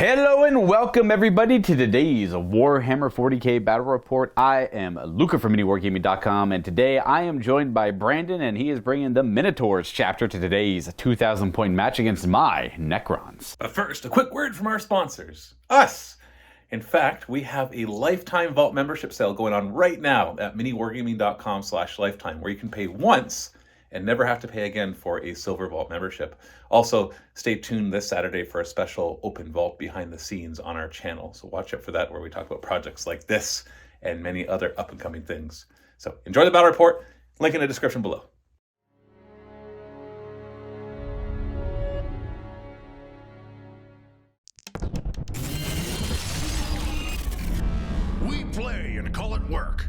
Hello and welcome everybody to today's Warhammer 40k Battle Report. I am Luka from MiniWarGaming.com, and today I am joined by Brandon, and he is bringing the Minotaurs chapter to today's 2,000 point match against my Necrons. But first, a quick word from our sponsors, us. In fact, we have a lifetime Vault membership sale going on right now at MiniWarGaming.com/lifetime, where you can pay once and never have to pay again for a Silver Vault membership. Also, stay tuned this Saturday for a special open vault behind the scenes on our channel. So watch out for that, where we talk about projects like this and many other up and coming things. So enjoy the battle report. Link in the description below. We play and call it work.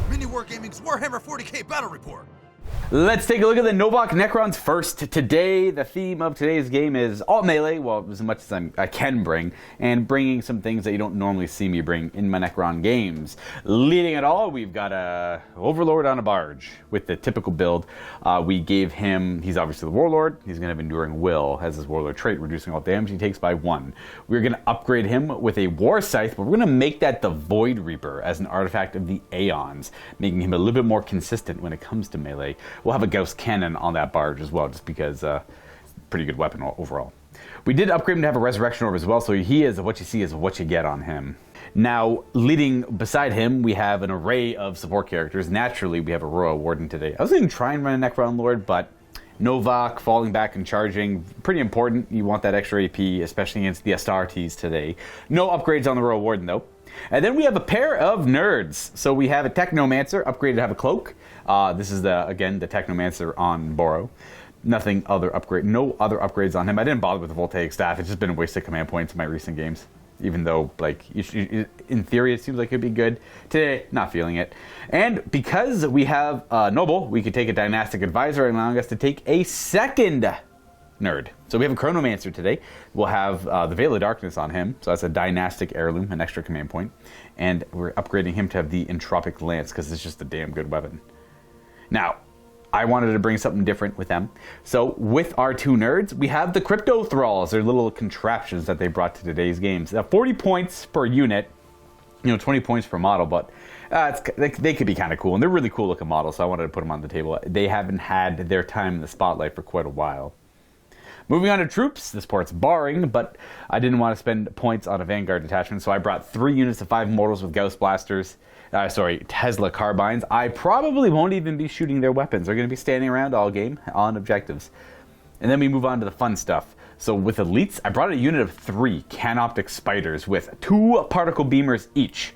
MiniWarGaming's Warhammer 40k Battle Report. Let's take a look at the Novokh Necrons first. Today, the theme of today's game is all melee, well, as much as I can bring, and bringing some things that you don't normally see me bring in my Necron games. Leading it all, we've got a Overlord on a barge with the typical build. We gave him, he's obviously the Warlord, he's going to have Enduring Will, has his Warlord trait, reducing all damage he takes by 1. We're going to upgrade him with a War Scythe, but we're going to make that the Void Reaper as an artifact of the Aeons, making him a little bit more consistent when it comes to melee. We'll have a Gauss Cannon on that barge as well, just because pretty good weapon overall. We did upgrade him to have a Resurrection Orb as well, so he is what you see is what you get on him. Now, leading beside him, we have an array of support characters. Naturally, we have a Royal Warden today. I was going to try and run a Necron Lord, but Novokh falling back and charging, pretty important. You want that extra AP, especially against the Astartes today. No upgrades on the Royal Warden, though. And then we have a pair of nerds. So we have a Technomancer, upgraded to have a cloak. This is again the Technomancer on Boro. No other upgrades on him. I didn't bother with the Voltaic Staff. It's just been a waste of command points in my recent games. Even though, like, in theory, it seems like it'd be good. Today, not feeling it. And because we have Noble, we could take a Dynastic Advisor, allowing us to take a second nerd. So we have a Chronomancer today. We'll have the Veil of Darkness on him. So that's a Dynastic Heirloom, an extra command point. And we're upgrading him to have the Entropic Lance, because it's just a damn good weapon. Now, I wanted to bring something different with them. So with our two nerds, we have the Crypto Thralls. They're little contraptions that they brought to today's games. 40 points per unit, 20 points per model, but they could be kind of cool. And they're really cool looking models, so I wanted to put them on the table. They haven't had their time in the spotlight for quite a while. Moving on to troops, this part's barring, but I didn't want to spend points on a Vanguard detachment, so I brought 3 units of 5 mortals with Gauss Blasters. Tesla Carbines. I probably won't even be shooting their weapons. They're going to be standing around all game on objectives. And then we move on to the fun stuff. So with elites, I brought a unit of 3 Canoptic Spiders with 2 particle beamers each.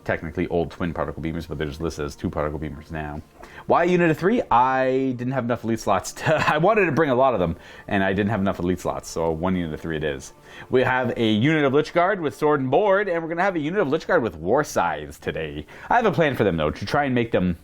Technically old twin particle beamers, but they're just listed as 2 particle beamers now. Why a unit of 3? I didn't have enough elite slots. I wanted to bring a lot of them, and I didn't have enough elite slots, so 1 unit of 3 it is. We have a unit of Lich Guard with Sword and Board, and we're going to have a unit of Lich Guard with War Scythes today. I have a plan for them, though, to try and make them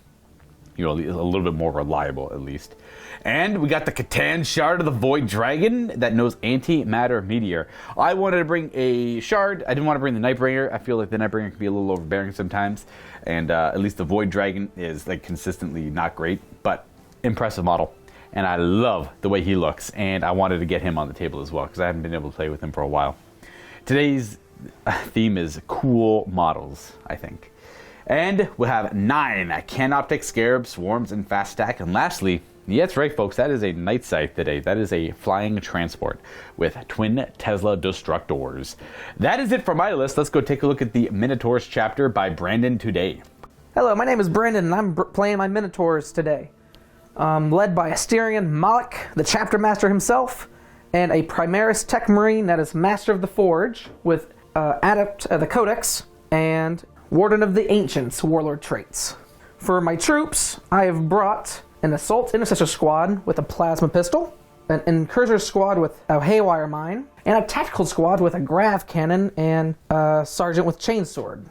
a little bit more reliable, at least. And we got the Catan Shard of the Void Dragon that knows Antimatter Meteor. I wanted to bring a Shard. I didn't want to bring the Nightbringer. I feel like the Nightbringer can be a little overbearing sometimes. And at least the Void Dragon is like consistently not great, but impressive model. And I love the way he looks. And I wanted to get him on the table as well, because I haven't been able to play with him for a while. Today's theme is cool models, I think. And we'll have 9 Canoptic Scarab Swarms and Fast Stack. And lastly, yeah, that's right, folks, that is a Night Scythe today. That is a flying transport with twin Tesla Destructors. That is it for my list. Let's go take a look at the Minotaurs chapter by Brandon today. Hello, my name is Brandon, and I'm playing my Minotaurs today. Led by Asterion Malik, the chapter master himself, and a Primaris Tech Marine that is Master of the Forge with Adept of the Codex and Warden of the Ancients Warlord traits. For my troops, I have brought an Assault Intercessor Squad with a Plasma Pistol, an Incursion Squad with a Haywire Mine, and a Tactical Squad with a Grav Cannon and a Sergeant with Chainsword.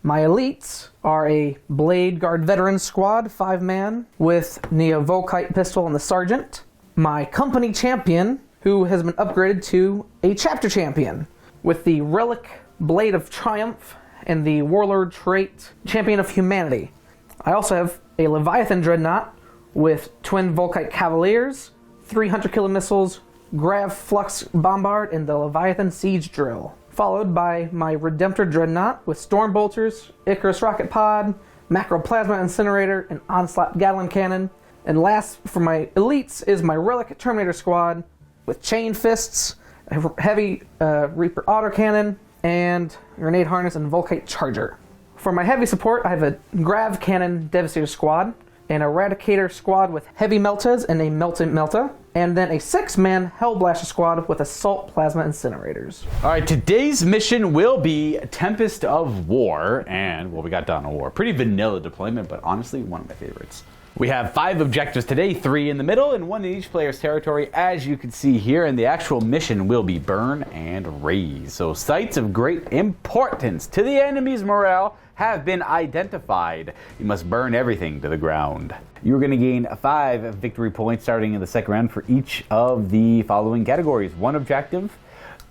My elites are a Blade Guard Veteran Squad, 5-man, with Novokh Pistol and the Sergeant. My Company Champion, who has been upgraded to a Chapter Champion, with the Relic Blade of Triumph and the Warlord trait Champion of Humanity. I also have a Leviathan Dreadnought with twin Volkite Cavaliers, 3 Hunter Killer Missiles, Grav Flux Bombard and the Leviathan Siege Drill, followed by my Redemptor Dreadnought with Storm Bolters, Icarus Rocket Pod, Macroplasma Incinerator, and Onslaught Gatling Cannon. And last, for my elites, is my Relic Terminator Squad with Chain Fists, a Heavy Reaper Autocannon, and Grenade Harness and Volkite Charger. For my heavy support, I have a Grav Cannon Devastator Squad, an Eradicator Squad with Heavy Meltas and a Melta, and then a 6-man Hellblaster Squad with Assault Plasma Incinerators. All right, today's mission will be Tempest of War, and, well, we got Dawn of War. Pretty vanilla deployment, but honestly, one of my favorites. We have 5 objectives today, 3 in the middle and 1 in each player's territory, as you can see here, and the actual mission will be burn and raise. So sites of great importance to the enemy's morale have been identified. You must burn everything to the ground. You're going to gain 5 victory points starting in the second round for each of the following categories. 1 objective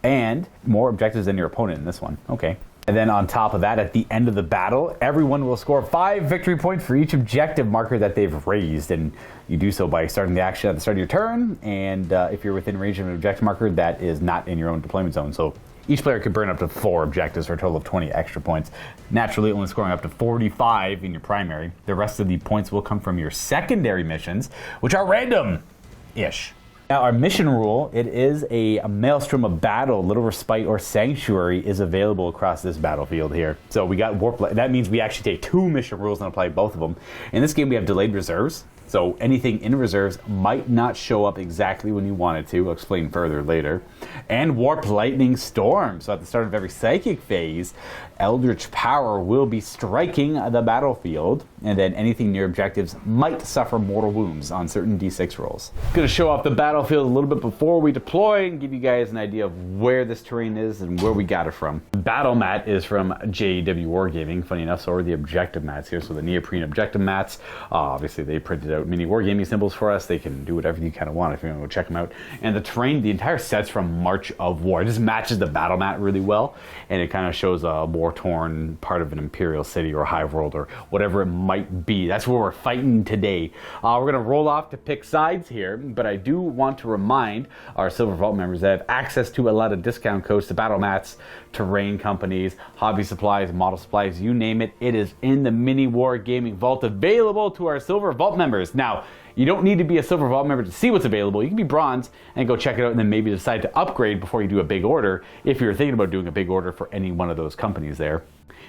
and more objectives than your opponent in this one. Okay. And then on top of that, at the end of the battle, everyone will score 5 victory points for each objective marker that they've raised. And you do so by starting the action at the start of your turn. And if you're within range of an objective marker, that is not in your own deployment zone. So each player could burn up to 4 objectives for a total of 20 extra points. Naturally, only scoring up to 45 in your primary. The rest of the points will come from your secondary missions, which are random-ish. Now, our mission rule, it is a Maelstrom of Battle. Little Respite or Sanctuary is available across this battlefield here. So we got Warp. That means we actually take 2 mission rules and apply both of them. In this game, we have Delayed Reserves. So anything in reserves might not show up exactly when you want it to. I'll explain further later. And Warp Lightning Storm. So at the start of every Psychic phase, Eldritch Power will be striking the battlefield, and then anything near objectives might suffer mortal wounds on certain D6 rolls. Going to show off the battlefield a little bit before we deploy and give you guys an idea of where this terrain is and where we got it from. The battle mat is from MiniWarGaming, funny enough, so are the objective mats here. So the neoprene objective mats, obviously they printed out MiniWarGaming symbols for us. They can do whatever you kind of want if you want to go check them out. And the terrain, the entire set's from March of War. It just matches the battle mat really well, and it kind of shows a war-torn part of an Imperial city or Hive World or whatever it might be. That's where we're fighting today. We're going to roll off to pick sides here, but I do want to remind our Silver Vault members that have access to a lot of discount codes to battle mats, terrain companies, hobby supplies, model supplies, you name it. It is in the MiniWarGaming Vault, available to our Silver Vault members. Now, you don't need to be a Silver Vault member to see what's available. You can be Bronze and go check it out and then maybe decide to upgrade before you do a big order if you're thinking about doing a big order for any one of those companies there.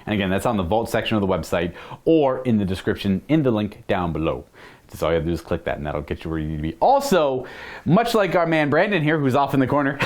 And again, that's on the Vault section of the website or in the description in the link down below. So all you have to do is click that and that'll get you where you need to be. Also, much like our man Brandon here, who's off in the corner,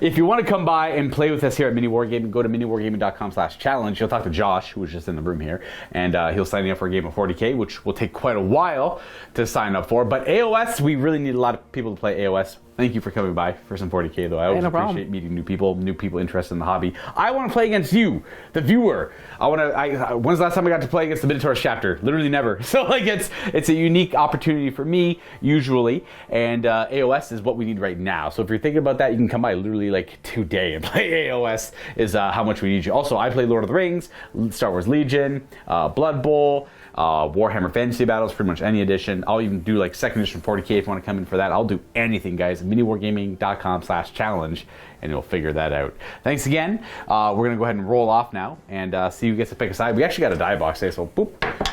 if you want to come by and play with us here at MiniWarGaming, go to MiniWarGaming.com/challenge. You'll talk to Josh, who was just in the room here, and he'll sign you up for a game of 40k, which will take quite a while to sign up for. But AOS, we really need a lot of people to play AOS. Thank you for coming by for some 40k, though. I always appreciate meeting new people interested in the hobby. I want to play against you, the viewer. When's the last time I got to play against the Minotaurs chapter? Literally never. So like it's a unique opportunity for me, usually, and AOS is what we need right now. So if you're thinking about that, you can come by literally like today and play AOS is how much we need you. Also, I play Lord of the Rings, Star Wars Legion, Blood Bowl, Warhammer Fantasy Battles, pretty much any edition. I'll even do like 2nd edition 40k if you want to come in for that. I'll do anything, guys. MiniWarGaming.com/challenge, and you'll figure that out. Thanks again. We're going to go ahead and roll off now and see who gets to pick a side. We actually got a die box today, so boop.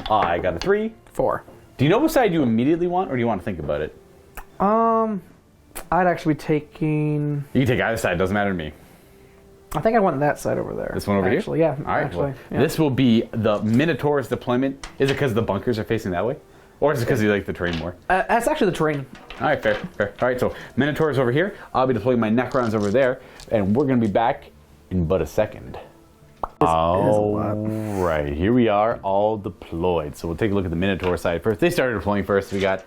I got a 3. 4. Do you know what side you immediately want, or do you want to think about it? I'd actually be taking... You can take either side. Doesn't matter to me. I think I want that side over there. This one over here? Yeah. All right. Actually, yeah. This will be the Minotaurs deployment. Is it because the bunkers are facing that way? Or is it because you like the terrain more? That's actually the terrain. All right, fair. All right, so Minotaurs over here. I'll be deploying my Necrons over there, and we're going to be back in but a second. All right, here we are, all deployed. So we'll take a look at the Minotaur side first. They started deploying first. We got,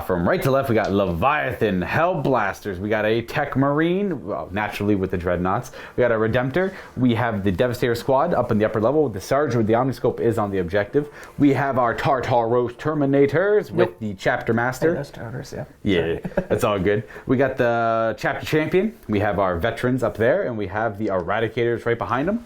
from right to left, we got Leviathan, Hellblasters. We got a Tech Marine, well, naturally with the Dreadnoughts. We got a Redemptor. We have the Devastator Squad up in the upper level. The Sergeant with the Omniscope is on the objective. We have our Tartaros Terminators with the Chapter Master. Hey, those Tartars, yeah. Yeah, that's all good. We got the Chapter Champion. We have our Veterans up there, and we have the Eradicators right behind them.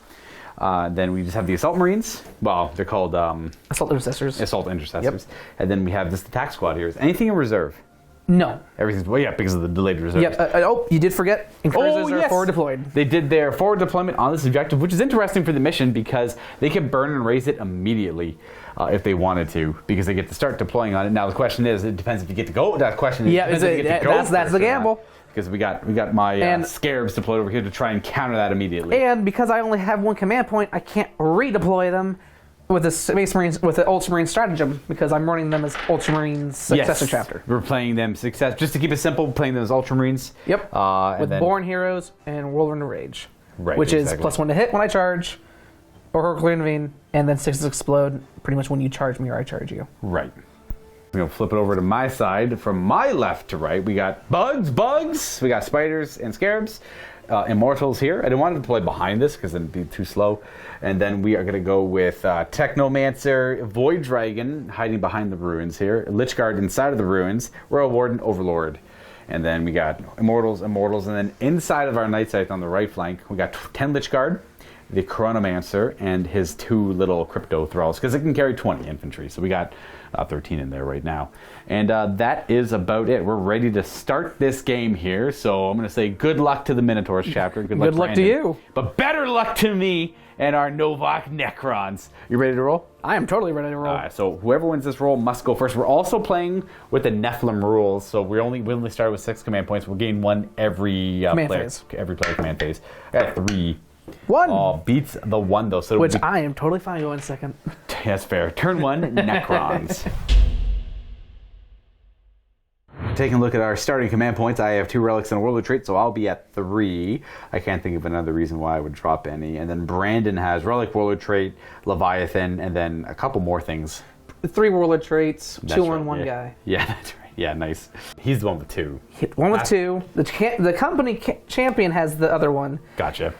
Then we just have the Assault Marines. Well, they're called... Assault Intercessors. Assault Intercessors. Yep. And then we have this attack squad here. Is anything in reserve? No. Everything's, well, yeah, because of the delayed reserves. Yep. Oh, you did forget. Inquisitors are forward deployed. They did their forward deployment on this objective, which is interesting for the mission because they can burn and raise it immediately if they wanted to, because they get to start deploying on it. Now the question is, it depends if you get to go. That question is, yeah, that's the gamble. Because we got my scarabs deployed over here to try and counter that immediately. And because I only have one command point, I can't redeploy them with the Space Marines, with the Ultramarine stratagem, because I'm running them as Ultramarines successor chapter. We're playing them just to keep it simple, playing them as Ultramarines. Yep. With Born Heroes and Whirlwind of Rage. Right, which is +1 to hit when I charge, or Herculean Intervene, and then 6 explode pretty much when you charge me or I charge you. Right. I'm going to flip it over to my side. From my left to right, we got bugs, we got spiders and scarabs. Immortals here. I didn't want to deploy behind this because it'd be too slow. And then we are going to go with Technomancer, Void Dragon hiding behind the ruins here, Lich Guard inside of the ruins, Royal Warden, Overlord. And then we got Immortals, and then inside of our Night Scythe on the right flank, we got 10 Lich Guard, the Chronomancer, and his 2 little Crypto Thralls, because it can carry 20 infantry. So we got 13 in there right now. And that is about it. We're ready to start this game here. So I'm going to say good luck to the Minotaurs chapter. Good luck to you. But better luck to me and our Novokh Necrons. You ready to roll? I am totally ready to roll. All right, so whoever wins this roll must go first. We're also playing with the Nephilim rules. So we only started with 6 command points. We'll gain 1 every every player command phase. I got 3. 1. Oh, beats the 1 though. So which I am totally fine going second. That's fair. Turn 1, Necrons. Taking a look at our starting command points, I have 2 relics and a warlord trait, so I'll be at 3. I can't think of another reason why I would drop any. And then Brandon has relic, warlord trait, Leviathan, and then a couple more things. 3 warlord traits, That's 2 right, on 1 yeah. guy. Yeah, that's right. Yeah, nice. He's the one with 2. One with 2. The company champion has the other one. Gotcha.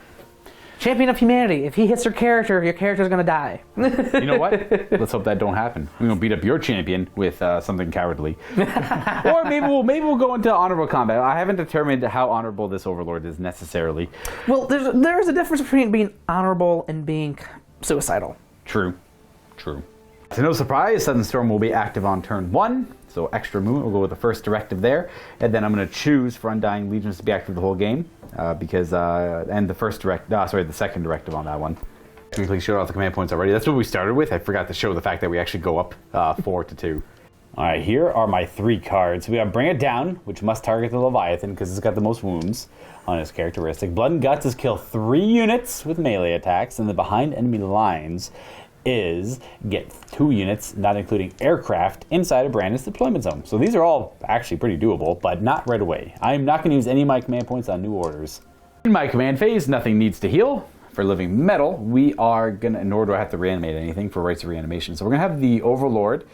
Champion of Humanity. If he hits your character's going to die. You know what? Let's hope that don't happen. We're going to beat up your champion with something cowardly. Or maybe we'll go into honorable combat. I haven't determined how honorable this Overlord is necessarily. Well, there's a difference between being honorable and being suicidal. True. To no surprise, Sudden Storm will be active on turn 1. So extra movement, we'll go with the first directive there. And then I'm going to choose for Undying Legions to be active the whole game. And the second directive on that one. We showed all the command points already. That's what we started with. I forgot to show the fact that we actually go up 4 to 2. All right, here are my 3 cards. We got Bring It Down, which must target the Leviathan because it's got the most wounds on its characteristic. Blood and Guts is kill 3 units with melee attacks, and the behind enemy lines is get 2 units, not including aircraft, inside of Brandon's deployment zone. So these are all actually pretty doable, but not right away. I'm not going to use any of my command points on new orders. In my command phase, nothing needs to heal. For living metal, we are going to, nor do I have to reanimate anything for rights of reanimation. So we're going to have the Overlord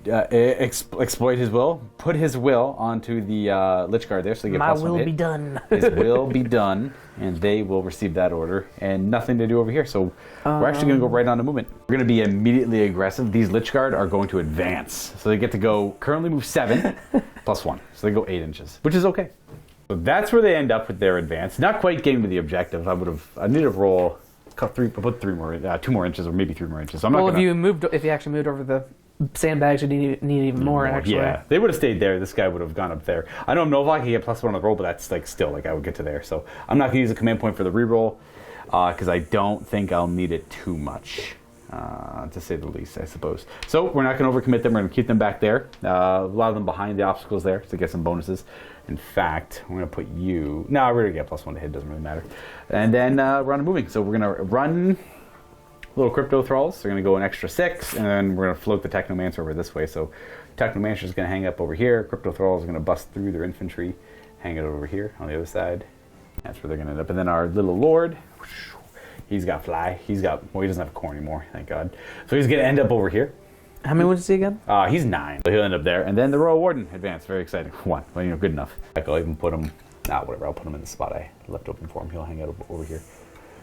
exploit his will, put his will onto the Lich Guard there, so they get My +1 will hit. be done. His will be done, and they will receive that order, and nothing to do over here. So we're actually going to go right on to movement. We're going to be immediately aggressive. These Lich Guard are going to advance, so they get to go currently move 7 +1, so they go 8 inches, which is okay. So that's where they end up with their advance. Not quite getting to the objective. I need to roll. Put 2 more inches, or maybe 3 more inches. So I'm not if you actually moved over the sandbags, you need even more, actually. Yeah, they would have stayed there. This guy would have gone up there. I know Novokh, he get +1 on the roll, but that's still I would get to there. So I'm not going to use a command point for the reroll because I don't think I'll need it too much, to say the least, I suppose. So we're not going to overcommit them. We're going to keep them back there. A lot of them behind the obstacles there to get some bonuses. In fact, I'm going to put you... No, I already get +1 to hit. Doesn't really matter. And then we're on moving. So we're going to run little Crypto Thralls. They're going to go an extra 6, and then we're going to float the Technomancer over this way. So Technomancer is going to hang up over here. Crypto Thralls are going to bust through their infantry, hang it over here on the other side. That's where they're going to end up. And then our little Lord, he's got fly. He doesn't have a core anymore, thank God. So he's going to end up over here. How many would you see again? He's 9. So he'll end up there. And then the Royal Warden advanced. Very exciting. 1. Well, good enough. I'll even put him... whatever. I'll put him in the spot I left open for him. He'll hang out over here.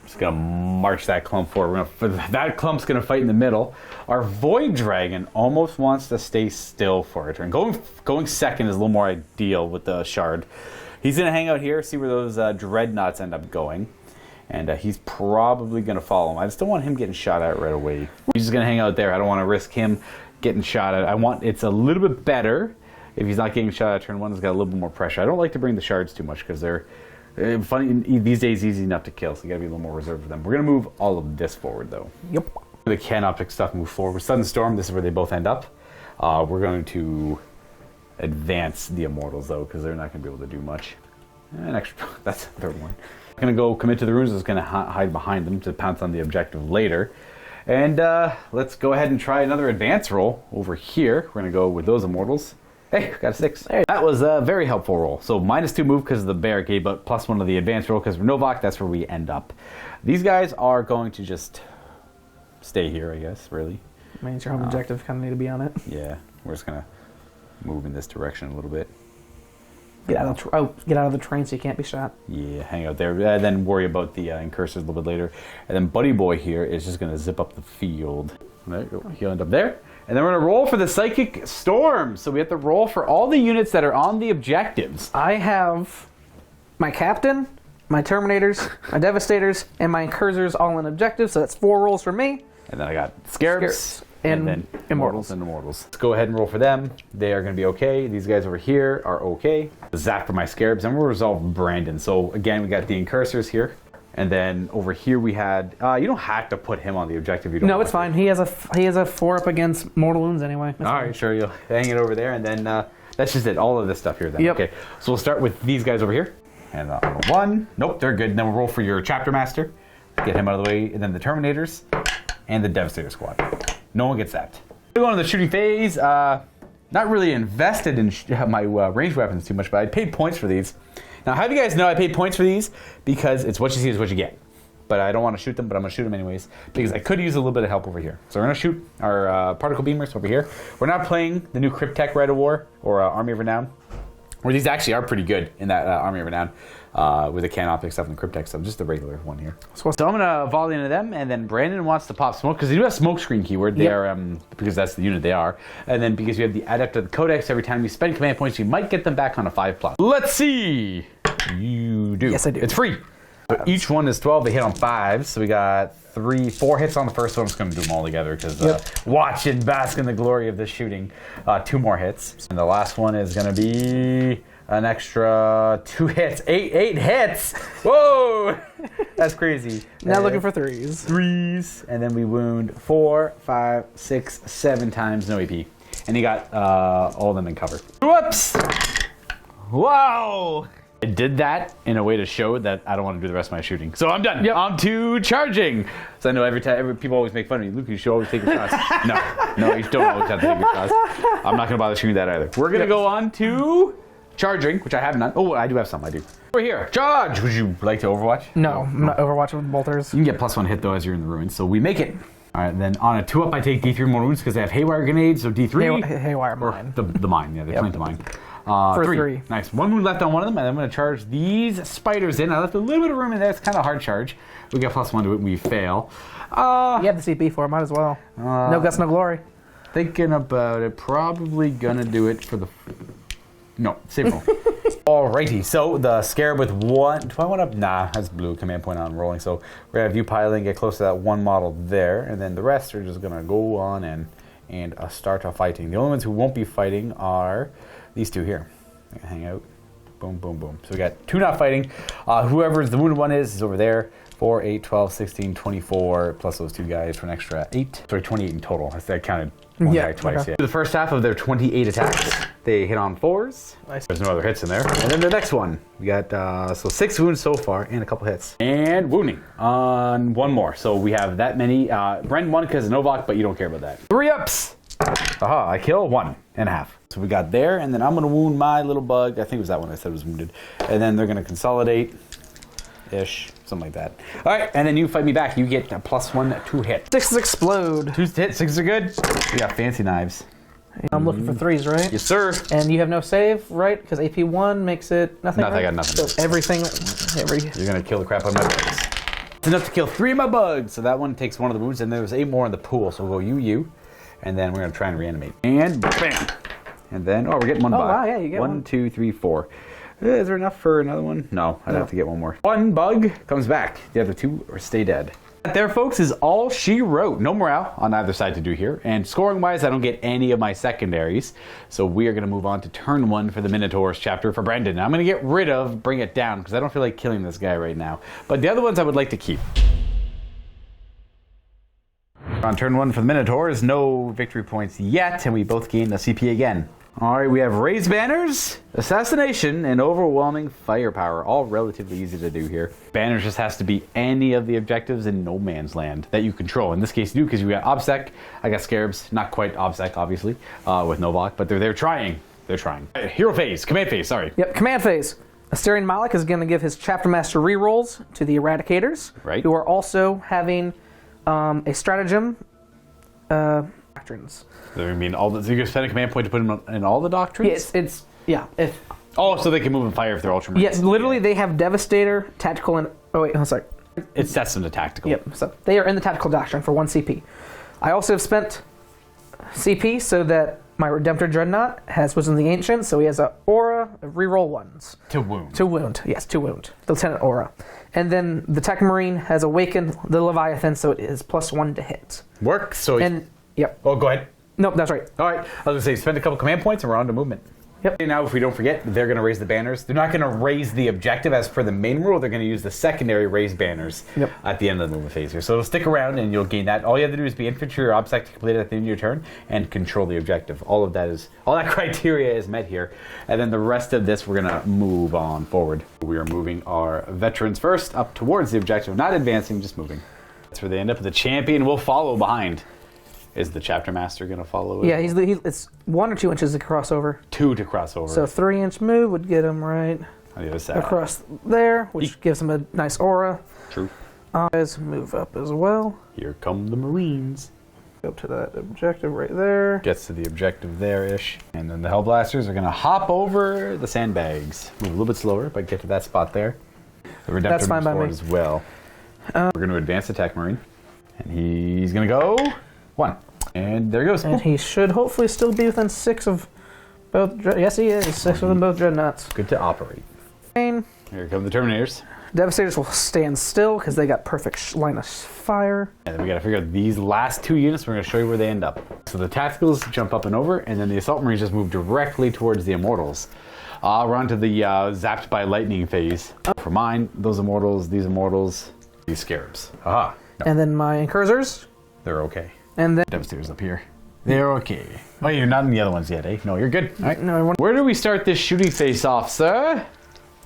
Just going to march that clump forward. That clump's going to fight in the middle. Our Void Dragon almost wants to stay still for a turn. Going second is a little more ideal with the Shard. He's going to hang out here, see where those Dreadnoughts end up going. And he's probably going to follow him. I just don't want him getting shot at right away. He's just going to hang out there. I don't want to risk him getting shot at. It's a little bit better if he's not getting shot at turn 1, he's got a little bit more pressure. I don't like to bring the shards too much because they're funny these days, easy enough to kill, so you gotta be a little more reserved with them. We're gonna move all of this forward though. Yep. The canoptic stuff move forward. With Sudden Storm, this is where they both end up. We're going to advance the Immortals though, because they're not gonna be able to do much. And extra, that's the third one. I'm gonna go commit to the runes. Is gonna hide behind them to pounce on the objective later. And let's go ahead and try another advance roll over here. We're gonna go with those Immortals. Hey, got a 6. That was a very helpful roll. So -2 move because of the barricade, but +1 of the advance roll because we're Novokh. That's where we end up. These guys are going to just stay here, I guess. Really. Means your home objective kind of need to be on it. Yeah, we're just gonna move in this direction a little bit. Get out of the train so you can't be shot. Yeah, hang out there. Then worry about the incursors a little bit later. And then Buddy Boy here is just going to zip up the field. There you go. He'll end up there. And then we're going to roll for the Psychic Storm. So we have to roll for all the units that are on the objectives. I have my Captain, my Terminators, my Devastators, and my Incursors all in objectives. So that's 4 rolls for me. And then I got Scarabs. And then Immortals. and Immortals. Let's go ahead and roll for them. They are going to be okay. These guys over here are okay. Zap for my Scarabs, and we'll resolve Brandon. So again, we got the Incursors here. And then over here we had, you don't have to put him on the objective. You don't. No, it's fine. He has a 4 up against mortal wounds anyway. All right, sure. You'll hang it over there, and then that's just it. All of this stuff here then. Yep. Okay, so we'll start with these guys over here. And 1. Nope, they're good. And then we'll roll for your Chapter Master. Get him out of the way. And then the Terminators and the Devastator Squad. No one gets zapped. We're going to the shooting phase. Not really invested in my ranged weapons too much, but I paid points for these. Now, have you guys know I paid points for these because it's what you see is what you get. But I don't want to shoot them, but I'm going to shoot them anyways because I could use a little bit of help over here. So we're going to shoot our particle beamers over here. We're not playing the new Cryptek Rite of War or Army of Renown, where these actually are pretty good in that Army of Renown with the canoptic stuff and the Cryptek stuff, just the regular one here. So I'm going to volley into them, and then Brandon wants to pop smoke because they do have smoke screen keyword. They are, because that's the unit they are. And then because you have the Adept of the Codex, every time you spend command points, you might get them back on a 5+. Let's see. You do. Yes, I do. It's free. So each one is 12. They hit on 5s. So we got 4 hits on the first one. I'm just going to do them all together because watch and bask in the glory of this shooting. 2 more hits. And the last one is going to be an extra 2 hits. 8 hits. Whoa. That's crazy. Now looking for 3s. 3s. And then we wound 4, 5, 6, 7 times. No AP. And he got all of them in cover. Whoops. Wow. I did that in a way to show that I don't want to do the rest of my shooting. So I'm done. On to charging. So I know every time people always make fun of me. Luke, you should always take your shots. No, you don't always have to take your shots. I'm not going to bother shooting that either. We're going to go on to charging, which I have not. Oh, I do have some. I do. Over here. Charge. Would you like to Overwatch? No, I'm not Overwatch with bolters. You can get +1 hit though as you're in the ruins. So we make it. All right, then on a 2-up, I take D3 more wounds because they have Haywire Grenades, so D3. Haywire Mine. The mine, yeah, they plant the mine. For 3. 3. Nice. 1 wound left on one of them, and I'm going to charge these spiders in. I left a little bit of room in there. It's kind of hard charge. We get +1 to it, and we fail. You have the CP for it, might as well. No guts, no glory. Thinking about it, probably going to do it for the... No, save roll. Alrighty, so the Scarab with 1... Do I want to... Nah, that's blue. Command point on rolling. So we're going to view piling, get close to that 1 model there, and then the rest are just going to go on and start fighting. The only ones who won't be fighting are these 2 here. They can hang out. Boom, boom, boom. So we got 2 not fighting. Whoever the wounded one is over there. 4, 8, 12, 16, 24, plus those 2 guys for an extra 8. Sorry, 28 in total. I counted one guy twice. Okay. The first half of their 28 attacks, they hit on 4s. Nice. There's no other hits in there. And then the next one, we got so 6 wounds so far and a couple hits. And wounding on 1 more. So we have that many. Bren 1 because of Novokh, but you don't care about that. 3 ups. Aha, I kill 1.5. So we got there, and then I'm going to wound my little bug. I think it was that one I said was wounded. And then they're going to consolidate-ish, something like that. All right, and then you fight me back. You get a +1, 2 hits. 6s explode. 2 hits, 6s are good. We got fancy knives. I'm looking for 3s, right? Yes, sir. And you have no save, right? Because AP 1 makes it nothing. Nothing, right? I got nothing. So everything. You're going to kill the crap out of my bugs. It's enough to kill 3 of my bugs. So that one takes 1 of the wounds, and there's 8 more in the pool. So we'll go you. And then we're going to try and reanimate. And bam! And then, we're getting 1 bug. Wow, yeah, you get 1, 2, 3, 4. Is there enough for another one? No, I'd have to get 1 more. 1 bug comes back. The other 2 or stay dead. That there, folks, is all she wrote. No morale on either side to do here. And scoring-wise, I don't get any of my secondaries. So we are going to move on to turn 1 for the Minotaurs chapter for Brendan. Now, I'm going to get rid of Bring It Down because I don't feel like killing this guy right now. But the other ones I would like to keep. On turn 1 for the Minotaurs, no victory points yet, and we both gain the CP again. Alright, we have Raised Banners, Assassination, and Overwhelming Firepower. All relatively easy to do here. Banners just has to be any of the objectives in No Man's Land that you control. In this case, you do, because you got OBSEC, I got Scarabs, not quite OBSEC, obviously, with Novokh, but they're trying. They're trying. Hero phase, command phase, sorry. Yep, command phase. Asterian Malik is going to give his Chapter Master rerolls to the Eradicators, right, who are also having a stratagem doctrines. So you mean all the, so you can spend a command point to put them in all the doctrines? Yes, if oh, so they can move in fire if they're ultramarines. yes, literally they have Devastator, tactical, and sorry. It sets them to tactical. Yep, so they are in the tactical doctrine for 1 CP. I also have spent CP so that my Redemptor Dreadnought has Wisdom of the Ancient, so he has a aura of reroll 1s. To wound. To wound, yes, to wound. The Lieutenant aura. And then the Tech Marine has awakened the Leviathan, so it is +1 to hit. Work, so... And, yep. Oh, go ahead. Nope, that's right. All right, I was going to say, spend a couple command points and we're on to movement. Yep. Now, if we don't forget, they're going to raise the banners. They're not going to raise the objective as per the main rule. They're going to use the secondary raised banners at the end of the movement phase here. So stick around and you'll gain that. All you have to do is be infantry or OBSEC to complete it at the end of your turn and control the objective. All that criteria is met here. And then the rest of this, we're going to move on forward. We are moving our veterans first up towards the objective, not advancing, just moving. That's where they end up. The champion will follow behind. Is the Chapter Master going to follow it? Yeah, it's 1 or 2 inches to cross over. 2 to cross over. So 3-inch move would get him right on the other side. Across there, which gives him a nice aura. True. Let's move up as well. Here come the Marines. Go to that objective right there. Gets to the objective there-ish. And then the Hellblasters are going to hop over the sandbags. Move a little bit slower, but get to that spot there. The Redemptor That's fine by me. as well. We're going to advance Attack Marine. And he's going to go 1. And there he goes. And he should hopefully still be within 6 of both. Yes, he is. 6 of them both dreadnoughts. Good to operate. Here come the Terminators. Devastators will stand still because they got perfect line of fire. And then we got to figure out these last 2 units. We're going to show you where they end up. So the Tacticals jump up and over, and then the Assault Marines just move directly towards the Immortals. We're on to the zapped by lightning phase. For mine, those Immortals, these Scarabs. Aha. No. And then my Incursors. They're okay. And then Devastators up here. They're okay. Oh, you're not in the other ones yet, eh? No, you're good. All right. No, Where do we start this shooting face off, sir?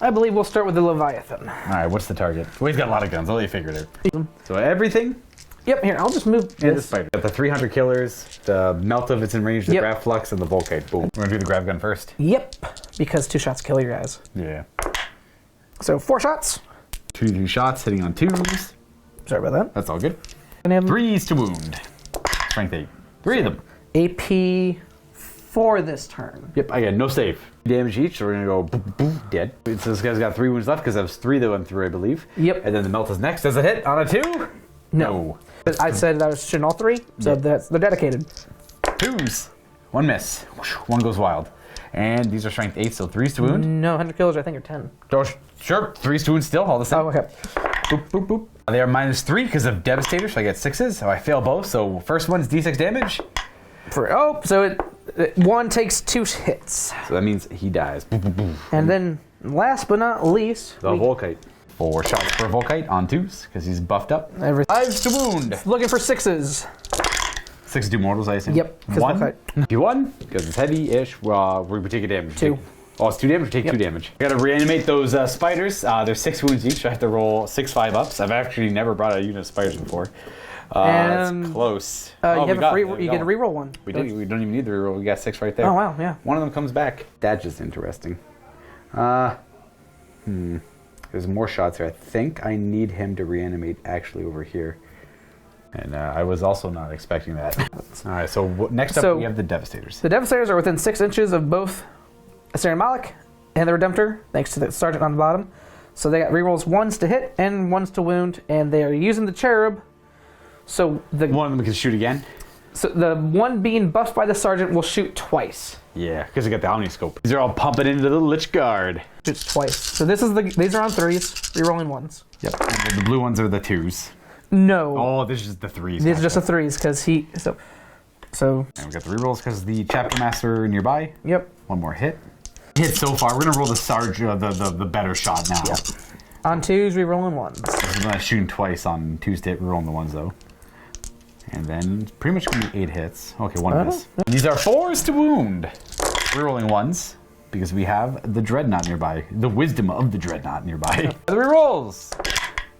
I believe we'll start with the Leviathan. All right, what's the target? Well, he's got a lot of guns. I'll let you figure it out. So everything? Yep, here, I'll just move and the spider. Got the 300 killers, the melt if it's in range, the grav flux, and the Volkite. Boom. We're going to do the grav gun first. Yep, because 2 shots kill your guys. Yeah. So 4 shots. 2 shots hitting on 2s. Sorry about that. That's all good. And 3s to wound. Strength 8. 3 of them. AP for this turn. Yep, I got no save. Damage each, so we're gonna go boop, boop, dead. So this guy's got 3 wounds left because that was 3 that went through, I believe. Yep. And then the melt is next. Does it hit on a 2? No. I said I was shooting all 3, so they're dedicated. 2s. 1 miss. 1 goes wild. And these are strength 8, so 3s to wound. No, 100 killers I think are 10. Oh, sure, 3s to wound still, all the same. Oh, okay. Boop, boop, boop. They are -3 because of Devastator, so I get 6s. So I fail both. So first one's D6 damage. So it 1 takes 2 hits. So that means he dies. Boop, boop, boop. And then last but not least, the Volkite. 4 shots per Volkite on 2s because he's buffed up. 5s to wound. Looking for 6s. 6 do mortals, I assume. Yep. 1. Do 1 because it's heavy-ish. We take a damage. 2. Oh, it's 2 damage? Take 2 damage. I gotta reanimate those spiders. There's 6 wounds each. I have to roll 6 5-ups. I've actually never brought a unit of spiders before. That's close. You get a reroll 1. We don't even need the reroll. We got 6 right there. Oh, wow, yeah. One of them comes back. That's just interesting. There's more shots here. I think I need him to reanimate actually over here. And I was also not expecting that. All right, so next up we have the Devastators. The Devastators are within 6 inches of both Asterian Malik and the Redemptor, thanks to the Sergeant on the bottom. So they got rerolls 1s to hit and 1s to wound, and they are using the Cherub. So one of them can shoot again? So the one being buffed by the Sergeant will shoot twice. Yeah, because they got the Omniscope. These are all pumping into the Lich Guard. Shoots twice. So these are on 3s, rerolling 1s. Yep, and the blue ones are the 2s. No. Oh, this is just the threes. These are just the threes because he. So. And we got the rerolls because the chapter master nearby. Yep. One more hit. Hit so far. We're gonna roll the Sarge, the better shot now. Yep. On 2s, rerolling 1s. I'm not shooting twice on Tuesday, rerolling the 1s though. And then pretty much gonna be 8 hits. Okay, 1 miss. These are 4s to wound. Rerolling 1s because we have the Dreadnought nearby. The wisdom of the Dreadnought nearby. The rerolls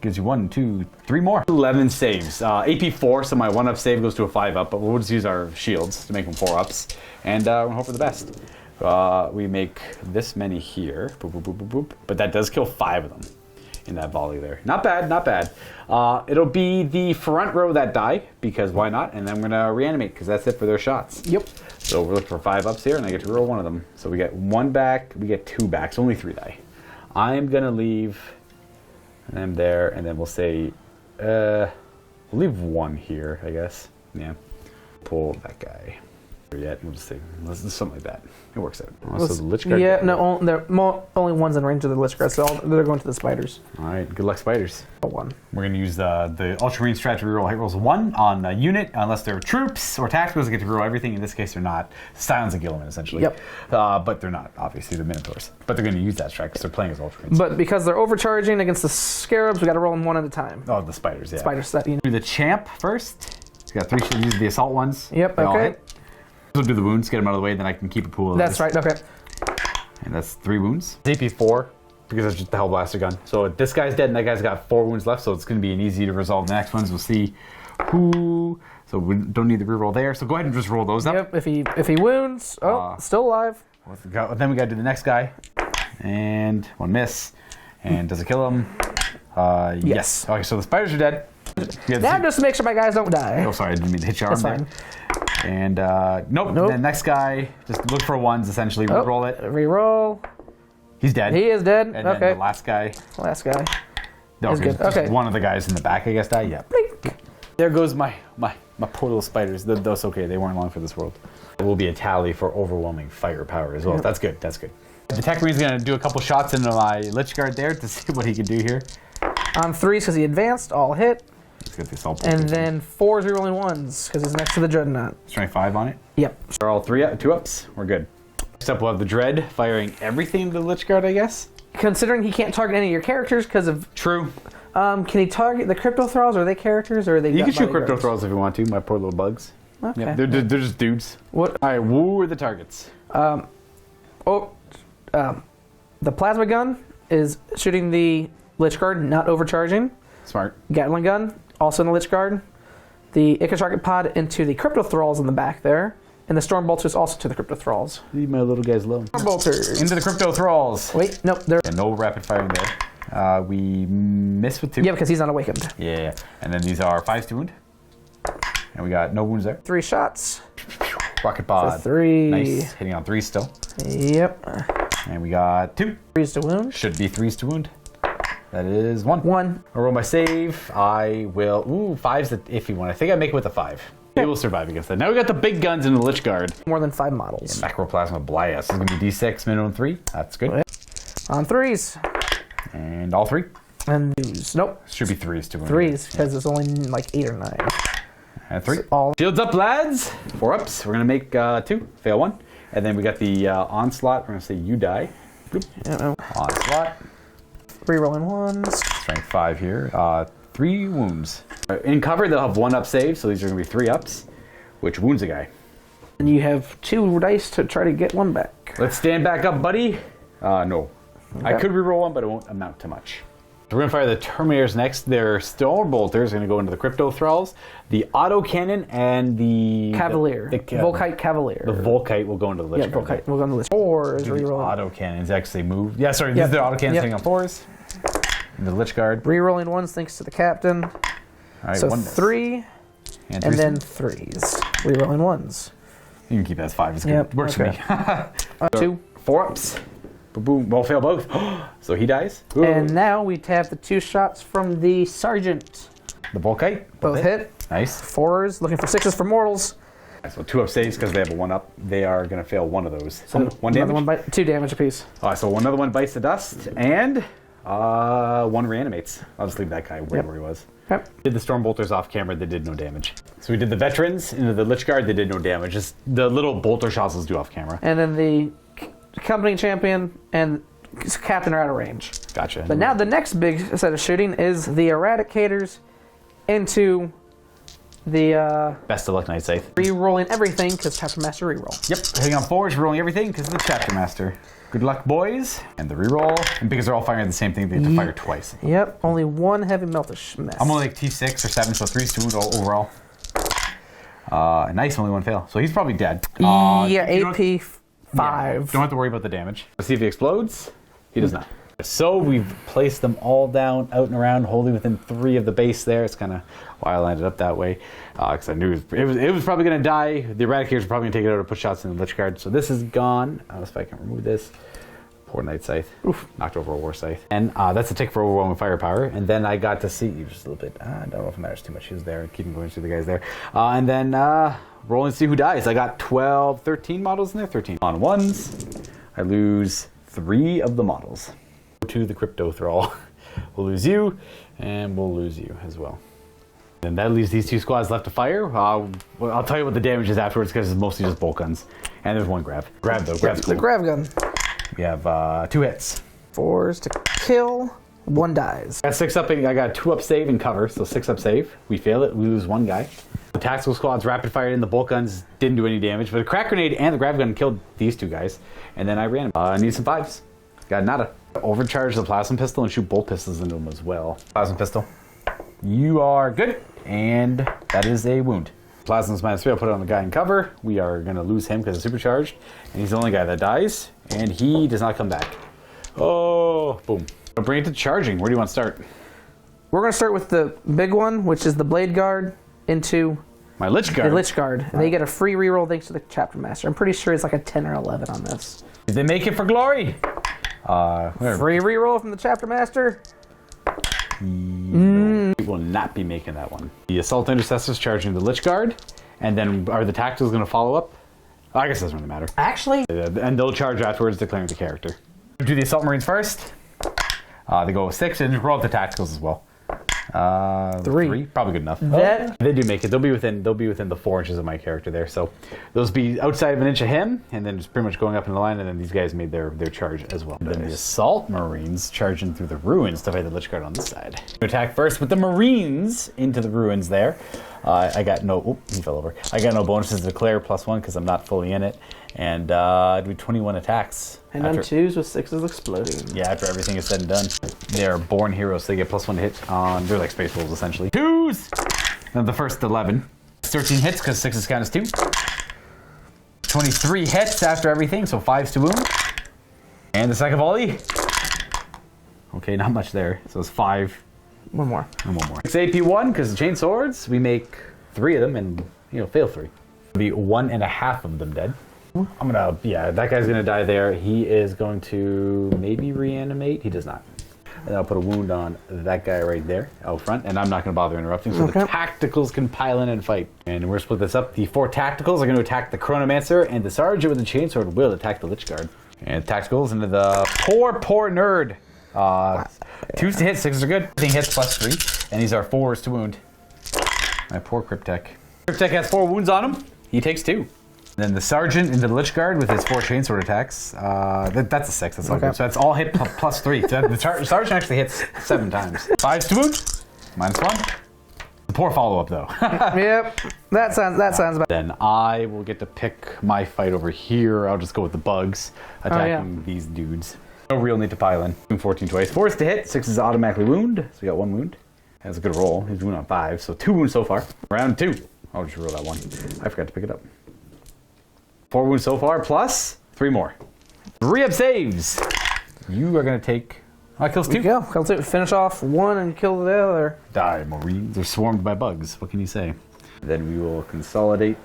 gives you 1, 2, 3 more. 11 saves. AP 4, so my 1-up save goes to a 5-up, but we'll just use our shields to make them 4-ups. And we'll hope for the best. We make this many here. Boop, boop, boop, boop, boop. But that does kill 5 of them in that volley there. Not bad, not bad. It'll be the front row that die, because why not? And then I'm going to reanimate, because that's it for their shots. Yep. So we're looking for 5-ups here, and I get to roll 1 of them. So we get 1 back, we get 2 backs, only 3 die. I'm going to leave them there, and then we'll say, we'll leave 1 here, I guess. Yeah. Pull that guy. Yet we'll just say something like that. It works out. So the Lich Guard. Yeah, no, they're only one's in range of the Lich Guard, so they're going to the spiders. All right, good luck, spiders. 1. We're going to use the Ultramarine strat to reroll hit rolls 1 on a unit, unless they're troops or tacticals. They get to reroll everything. In this case, they're not. Silence and Gilliman, essentially. Yep. But they're not, obviously, the Minotaurs. But they're going to use that strat because they're playing as Ultramarines. But because they're overcharging against the Scarabs, we got to roll them 1 at a time. Oh, the spiders, yeah. Spider set, you know. Do the champ first. He's got 3 shields. These are the assault ones. Yep, They all okay. hit. We'll do the wounds, get them out of the way, then I can keep a pool of That's those. right, okay. And that's 3 wounds. AP 4, because that's just the Hellblaster gun. So this guy's dead, and that guy's got 4 wounds left, so it's going to be an easy to resolve. The next ones, we'll see who. So we don't need the reroll there. So go ahead and just roll those up. Yep, if he wounds, still alive. Then we got to do the next guy, and 1 miss, and does it kill him? Yes. Okay, so the spiders are dead. Now just to make sure my guys don't die. Oh, sorry, I didn't mean to hit your arm That's there. fine. And nope. The next guy, just look for 1s essentially. Reroll it. Reroll. He's dead. He is dead. And Okay. then the last guy. Last guy. No, Is good. just Okay. one of the guys in the back, I guess, died. Yeah. Blink. There goes my poor little spiders. That's okay. They weren't long for this world. It will be a tally for overwhelming firepower as well. That's good. That's good. The Tech Marine's going to do a couple shots into my Lich Guard there to see what he can do here. On 3s because he advanced, all hit. Let's get this all. And then 4s rerolling 1s because he's next to the Dreadnought. Strength 5 on it. Yep. They're all 2-ups. We're good. Next up, we'll have the Dread firing everything into the Lich Guard, I guess. Considering he can't target any of your characters because of... True. Can he target the Crypto Thralls? Are they characters or are they... You can shoot bodyguards? Crypto Thralls if you want to. My poor little bugs. Okay. Yeah, they're just dudes. What? All right, who are the targets? The Plasma Gun is shooting the Lich Guard, not overcharging. Smart. Gatling Gun, also in the Lich Guard. The Icarus Rocket Pod into the Crypto Thralls in the back there. And the Storm Bolters also to the Crypto Thralls. Leave my little guys alone. Storm Bolters. Into the Crypto Thralls. Wait, nope. They're... And no rapid firing there. We miss with 2. Yeah, because he's not awakened. Yeah. And then these are 5s to wound. And we got no wounds there. 3 shots. Rocket pod. For 3. Nice. Hitting on 3s still. Yep. And we got 2. 3s to wound. Should be 3s to wound. That is 1. 1. I'll roll my save. I will. Ooh, 5's the iffy one. I think I make it with a 5. They will survive against that. Now we got the big guns in the Lich Guard. More than 5 models. Macroplasma Blias. This is going to be D6, minimum 3. That's good. On 3s. And all 3. And news. Nope. Should be 3s to wound. 3s, because there's only like 8 or 9. And 3. All. Shields up, lads. 4-ups. We're going to make 2. Fail 1. And then we got the Onslaught. We're going to say you die. Bloop. Onslaught. Rerolling 1s. Strength 5 here. 3 wounds. In cover, they'll have 1-up saves, so these are going to be 3-ups, which wounds a guy. And you have 2 dice to try to get 1 back. Let's stand back up, buddy. No. Okay. I could reroll 1, but it won't amount to much. We're going to fire the Terminators next. Their Storm Bolters are going to go into the Crypto Thralls, the Autocannon, and the... Cavalier. Volkite Cavalier. The Volkite will go into the Lich Yeah, Guard. Volkite. We'll go on the list. 4 is Do the rerolling. Autocannons actually move. Yeah, sorry, Yep. these are the Autocannons Yep. hitting on 4s. And the Lich Guard. Rerolling 1s thanks to the Captain. All right, So 1 miss. 3, And then 3s. Rerolling 1s. You can keep that as 5. It's good. Yep, Works okay. for me. 2. 4-ups. Boom, boom. Well, fail both. So he dies. Ooh. And now we have the 2 shots from the Sergeant. The Volkite. Both hit. Nice. 4s, looking for 6s for mortals. So 2-up saves because they have a 1-up. They are going to fail 1 of those. So 1 Another damage. one 2 damage apiece. So another one bites the dust. And 1 reanimates. I'll just leave that guy where he was. Yep. Did the Stormbolters off camera, they did no damage. So we did the Veterans into the Lich Guard, they did no damage. Just the little bolter shots will do off camera. And then the company champion and captain are out of range. Gotcha. But now the next big set of shooting is the Eradicators into the Best of luck, Night Scythe. re-rolling everything because Chapter Master reroll. Yep, hitting on forge, rolling everything because of the Chapter Master. Good luck, boys. And the reroll. And because they're all firing at the same thing, they have to fire twice. Yep, only 1 heavy meltish mess. I'm only like T6 or 7, so 3's 2 overall. Nice, only 1 fail. So he's probably dead. yeah, you AP 5. Don't have to worry about the damage. Let's see if he explodes. He does not. So we've placed them all down, out and around, holding within 3 of the base there. It's kind of why I landed up that way, because I knew it was probably going to die. The Eradicators are probably going to take it out to put shots in the Lich Guard. So this is gone. Let's see if I can remove this. Poor Night Scythe. Oof, knocked over a War Scythe. And that's a tick for overwhelming firepower. And then I got to see you just a little bit. I don't know if it matters too much. He was there. Keeping going through the guys there. And then roll and see who dies. I got 12, 13 models in there. 13 on 1s. I lose 3 of the models. To the Crypto Thrall. We'll lose you, and we'll lose you as well. And that leaves these 2 squads left to fire. I'll tell you what the damage is afterwards because it's mostly just bolt guns. And there's 1 grab. Grab though, grab's cool. The grav gun. We have 2 hits. 4s to kill, 1 dies. I got 6 up, I got 2 up save and cover, so 6 up save. We fail it, we lose 1 guy. The tactical squads rapid fired in, the bolt guns didn't do any damage, but the crack grenade and the grav gun killed these 2 guys. And then I ran. I need some 5s. Got nada. Overcharge the plasma pistol and shoot bolt pistols into them as well. Plasma pistol. You are good, and that is a wound. Plasma's -3. I'll put it on the guy in cover. We are going to lose him because it's supercharged, and he's the only guy that dies, and he does not come back. Oh, boom. I'll bring it to charging. Where do you want to start? We're going to start with the big one, which is the Blade Guard, into My Lich Guard. the Lich Guard. And they get a free reroll thanks to the Chapter Master. I'm pretty sure it's like a 10 or 11 on this. Did they make it for glory? Free reroll from the Chapter Master. We will not be making that one. The Assault Intercessors charging the Lich Guard, and then are the Tacticals going to follow up? I guess it doesn't really matter. Actually, And they'll charge afterwards, declaring the character. Do the Assault Marines first. They go with 6, and roll up the Tacticals as well. 3, probably good enough. They do make it. They'll be within the 4 inches of my character there. So those be outside of an inch of him, and then just pretty much going up in the line. And then these guys made their charge as well. Then the Assault Marines charging through the ruins to fight the Lich Guard on this side. Attack first with the Marines into the ruins there. I got no. Oop, he fell over. I got no bonuses to declare +1 because I'm not fully in it. And I do 21 attacks. and on 2s with 6s exploding. Yeah, after everything is said and done. They're born heroes, so they get +1 to hit on. They're like space wolves essentially. 2s! Then the first 11. 13 hits because 6 count as 2. 23 hits after everything, so 5s to wound. And the second volley. Okay, not much there. So it's 5. 1 more. And 1 more. 6 AP1 because the chain swords. We make 3 of them and fail 3. It'll be 1.5 of them dead. That guy's gonna die there. He is going to maybe reanimate. He does not. And I'll put a wound on that guy right there out front, and I'm not gonna bother interrupting. So the Tacticals can pile in and fight. And we're split this up. The 4 Tacticals are gonna attack the Chronomancer, and the Sergeant with the Chainsword will attack the Lich Guard. And Tacticals into the poor nerd. 2s to hit, 6s are good. Everything hits +3, and these are 4s to wound. My poor Cryptek. Cryptek has 4 wounds on him. He takes 2. Then the Sergeant into the Lich Guard with his 4 chainsword attacks. That's a 6. That's all good. So that's all hit +3. So the Sergeant actually hits 7 times. 5s to wound. -1. The poor follow-up though. Yep. That sounds bad. Then I will get to pick my fight over here. I'll just go with the bugs attacking these dudes. No real need to pile in. 14 twice. 4s to hit. 6 is automatically wound. So we got 1 wound. That's a good roll. He's wound on 5. So 2 wounds so far. Round 2. I'll just roll that 1. I forgot to pick it up. 4 wounds so far, plus 3 more. 3 up saves. You are going to take... kills 2. Go. Kill 2. Finish off 1 and kill the other. Die, Marines. They're swarmed by bugs. What can you say? Then we will consolidate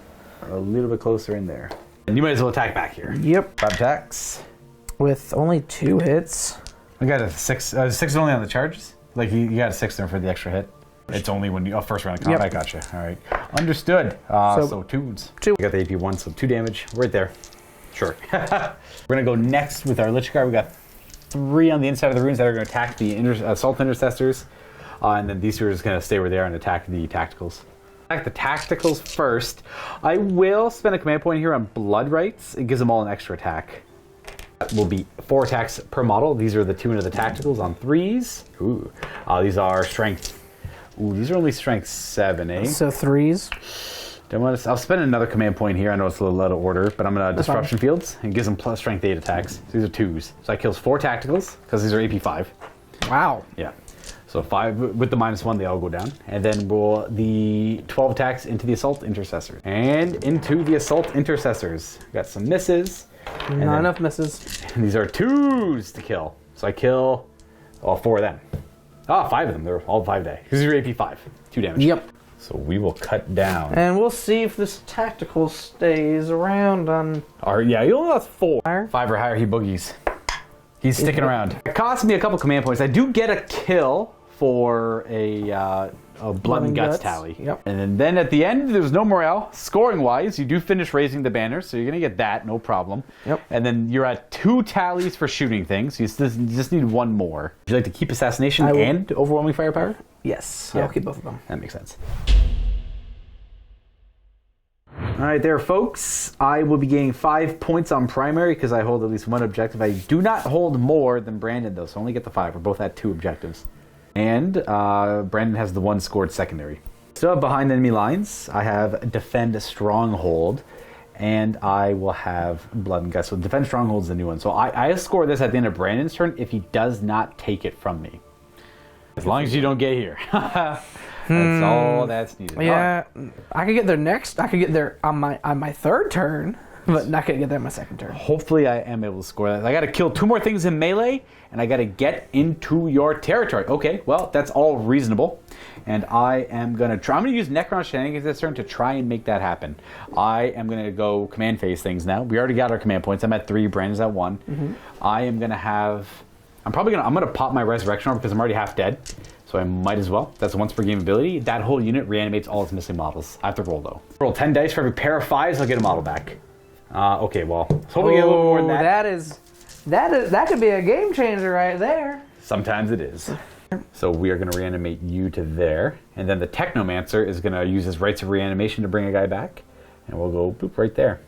a little bit closer in there. And you might as well attack back here. Yep. 5 attacks. With only 2 hits. I got a 6. 6 is only on the charges? Like, you got a 6 there for the extra hit. It's only when you... first round of combat. Yep. Gotcha. All right. Understood. So 2 wounds. 2. I got the AP1, so 2 damage. Right there. Sure. We're going to go next with our Lich Guard. We got 3 on the inside of the runes that are going to attack the assault intercessors. And then these two are just going to stay where they are and attack the tacticals. Attack the tacticals first. I will spend a command point here on Blood Rights. It gives them all an extra attack. That will be 4 attacks per model. These are the 2 into the tacticals on 3s. Ooh. These are strength. Ooh, these are only strength 7, eh? So 3s. I'll spend another command point here. I know it's a little out of order, but I'm going to Disruption Fields. It gives them plus strength 8 attacks. So these are 2s. So that kills 4 tacticals, because these are AP 5. Wow. Yeah. So 5 with the -1, they all go down. And then we'll the 12 attacks into the Assault Intercessors. And into the Assault Intercessors. Got some misses. Not enough misses. And these are 2s to kill. So I kill all 4 of them. 5 of them. They're all 5 die. Because these are AP 5. 2 damage. Yep. So we will cut down. And we'll see if this tactical stays around on... Yeah, he only lost 4. 5 or higher, he boogies. He's sticking around. It cost me a couple command points. I do get a kill for a blood and guts tally. Yep. And then at the end, there's no morale. Scoring-wise, you do finish raising the banners, so you're going to get that, no problem. Yep. And then you're at 2 tallies for shooting things. You just need 1 more. Would you like to keep Assassination and Overwhelming Firepower? Yes, Yeah. I'll keep both of them. That makes sense. All right, there, folks. I will be gaining 5 points on primary because I hold at least 1 objective. I do not hold more than Brandon, though, so I only get the 5. We're both at 2 objectives. And Brandon has the 1 scored secondary. Still behind enemy lines, I have Defend Stronghold, and I will have Blood and Guts. So Defend Stronghold is the new one. So I score this at the end of Brandon's turn if he does not take it from me. As long as you don't get here. That's all that's needed. Yeah, I could get there next. I could get there on my 3rd turn, but not gonna get there on my 2nd turn. Hopefully I am able to score that. I got to kill 2 more things in melee, and I got to get into your territory. Okay, well, that's all reasonable. And I am going to try. I'm going to use Necron Shenanigans this turn to try and make that happen. I am going to go command phase things now. We already got our command points. I'm at 3, Brandon's at 1. Mm-hmm. I am going to have... I'm going to pop my Resurrection Orb because I'm already half dead. So I might as well. That's a once per game ability. That whole unit reanimates all its missing models. I have to roll, though. Roll 10 dice for every pair of 5s, I'll get a model back. Okay, well, hopefully get a little more than that. That could be a game changer right there. Sometimes it is. So we are going to reanimate you to there. And then the Technomancer is going to use his rights of reanimation to bring a guy back. And we'll go boop right there.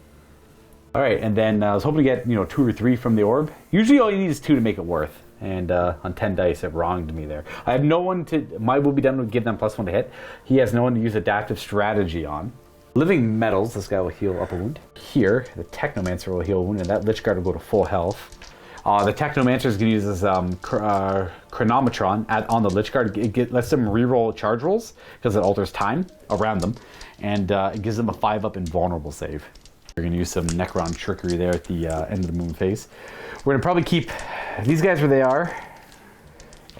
All right, and then I was hoping to get 2 or 3 from the orb. Usually all you need is 2 to make it worth. And on 10 dice, it wronged me there. I have no one to... My will be done would give them +1 to hit. He has no one to use Adaptive Strategy on. Living Metals, this guy will heal up a wound. Here, the Technomancer will heal a wound, and that Lich Guard will go to full health. The Technomancer is going to use his Chronometron on the Lich Guard. It lets them reroll charge rolls because it alters time around them, and it gives them a 5-up invulnerable save. We're going to use some Necron trickery there at the end of the moon phase. We're going to probably keep these guys where they are,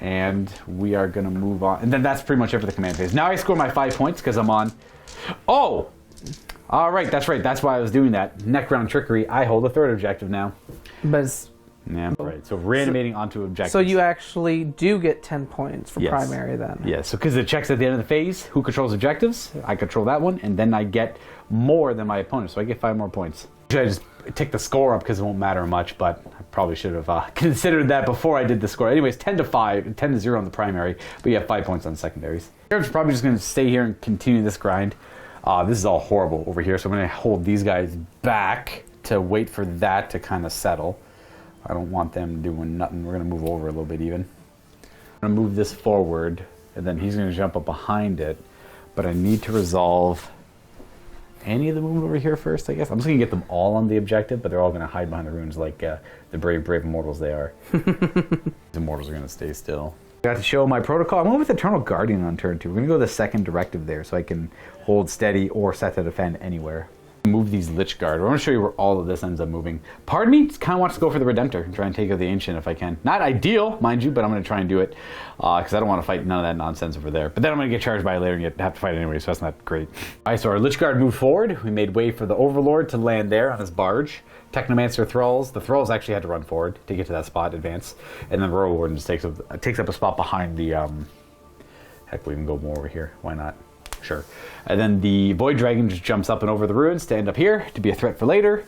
and we are going to move on. And then that's pretty much it for the command phase. Now I score my 5 points because I'm on... Oh! All right, that's right. That's why I was doing that. Necron trickery. I hold a 3rd objective now. But it's... Yeah, right. So reanimating onto objectives. So you actually do get 10 points for primary then. Yeah, so because it checks at the end of the phase, who controls objectives? I control that one, and then I get more than my opponent, so I get 5 more points. Should I just take the score up because it won't matter much, but I probably should have considered that before I did the score. Anyways, 10-0 on the primary, but you have 5 points on secondaries. I'm probably just going to stay here and continue this grind. This is all horrible over here, so I'm going to hold these guys back to wait for that to kind of settle. I don't want them doing nothing. We're going to move over a little bit even. I'm going to move this forward, and then he's going to jump up behind it. But I need to resolve any of the movement over here first, I guess. I'm just going to get them all on the objective, but they're all going to hide behind the runes like the brave immortals they are. The immortals are going to stay still. I got to show my protocol. I'm going with Eternal Guardian on turn 2. We're going to go with the 2nd directive there so I can hold steady or set to defend anywhere. Move these Lich Guard. I want to show you where all of this ends up moving. Part of me kind of wants to go for the Redemptor and try and take out the Ancient if I can. Not ideal, mind you, but I'm going to try and do it because I don't want to fight none of that nonsense over there. But then I'm going to get charged by it later and have to fight anyway, so that's not great. All right, so our Lich Guard moved forward. We made way for the Overlord to land there on his barge. Technomancer Thralls. The Thralls actually had to run forward to get to that spot, advance. And then Royal Warden just takes up a spot behind the... Heck, we can go more over here. Why not? Sure. And then the Void Dragon just jumps up and over the ruins to end up here to be a threat for later.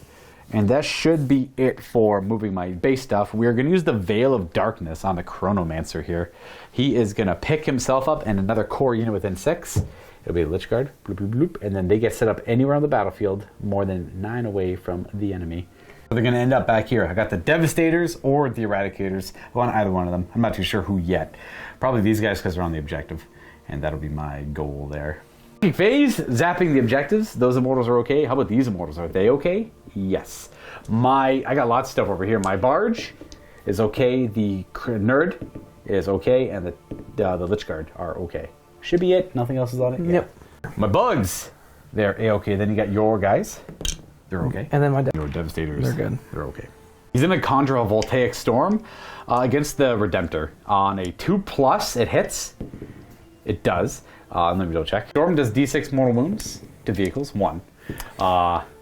And that should be it for moving my base stuff. We're going to use the Veil of Darkness on the Chronomancer here. He is going to pick himself up and another core unit within 6. It'll be a Lich Guard, bloop, bloop, bloop, and then they get set up anywhere on the battlefield, more than 9 away from the enemy. So they're going to end up back here. I got the Devastators or the Eradicators. I want either one of them. I'm not too sure who yet. Probably these guys because they're on the objective, and that'll be my goal there. Phase, zapping the objectives. Those immortals are okay. How about these immortals? Are they okay? Yes. I got lots of stuff over here. My Barge is okay. The Nerd is okay, and the Lich Guard are okay. Should be it. Nothing else is on it. Yep. Yeah. My Bugs, they're a-okay. Then you got your guys. They're okay. And then your Devastators. They're good. They're okay. He's gonna conjure a Voltaic Storm against the Redemptor on a 2+. It hits. It does. Let me double check. Storm does D6 mortal wounds to vehicles, 1,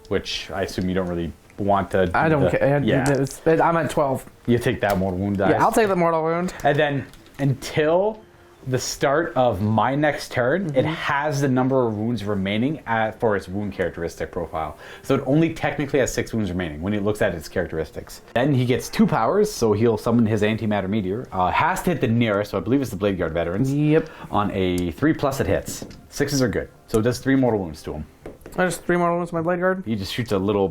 which I assume you don't really want to. I don't care. Yeah. I'm at 12. You take that mortal wound dice. Yeah, I'll take the mortal wound. And then until the start of my next turn, it has the number of wounds remaining for its wound characteristic profile. So it only technically has 6 wounds remaining when it looks at its characteristics. Then he gets 2 powers, so he'll summon his antimatter meteor. Has to hit the nearest, so I believe it's the Blade Guard veterans. Yep. On a 3+ it hits. 6s are good. So it does 3 mortal wounds to him. There's 3 mortal wounds to my Blade Guard. He just shoots a little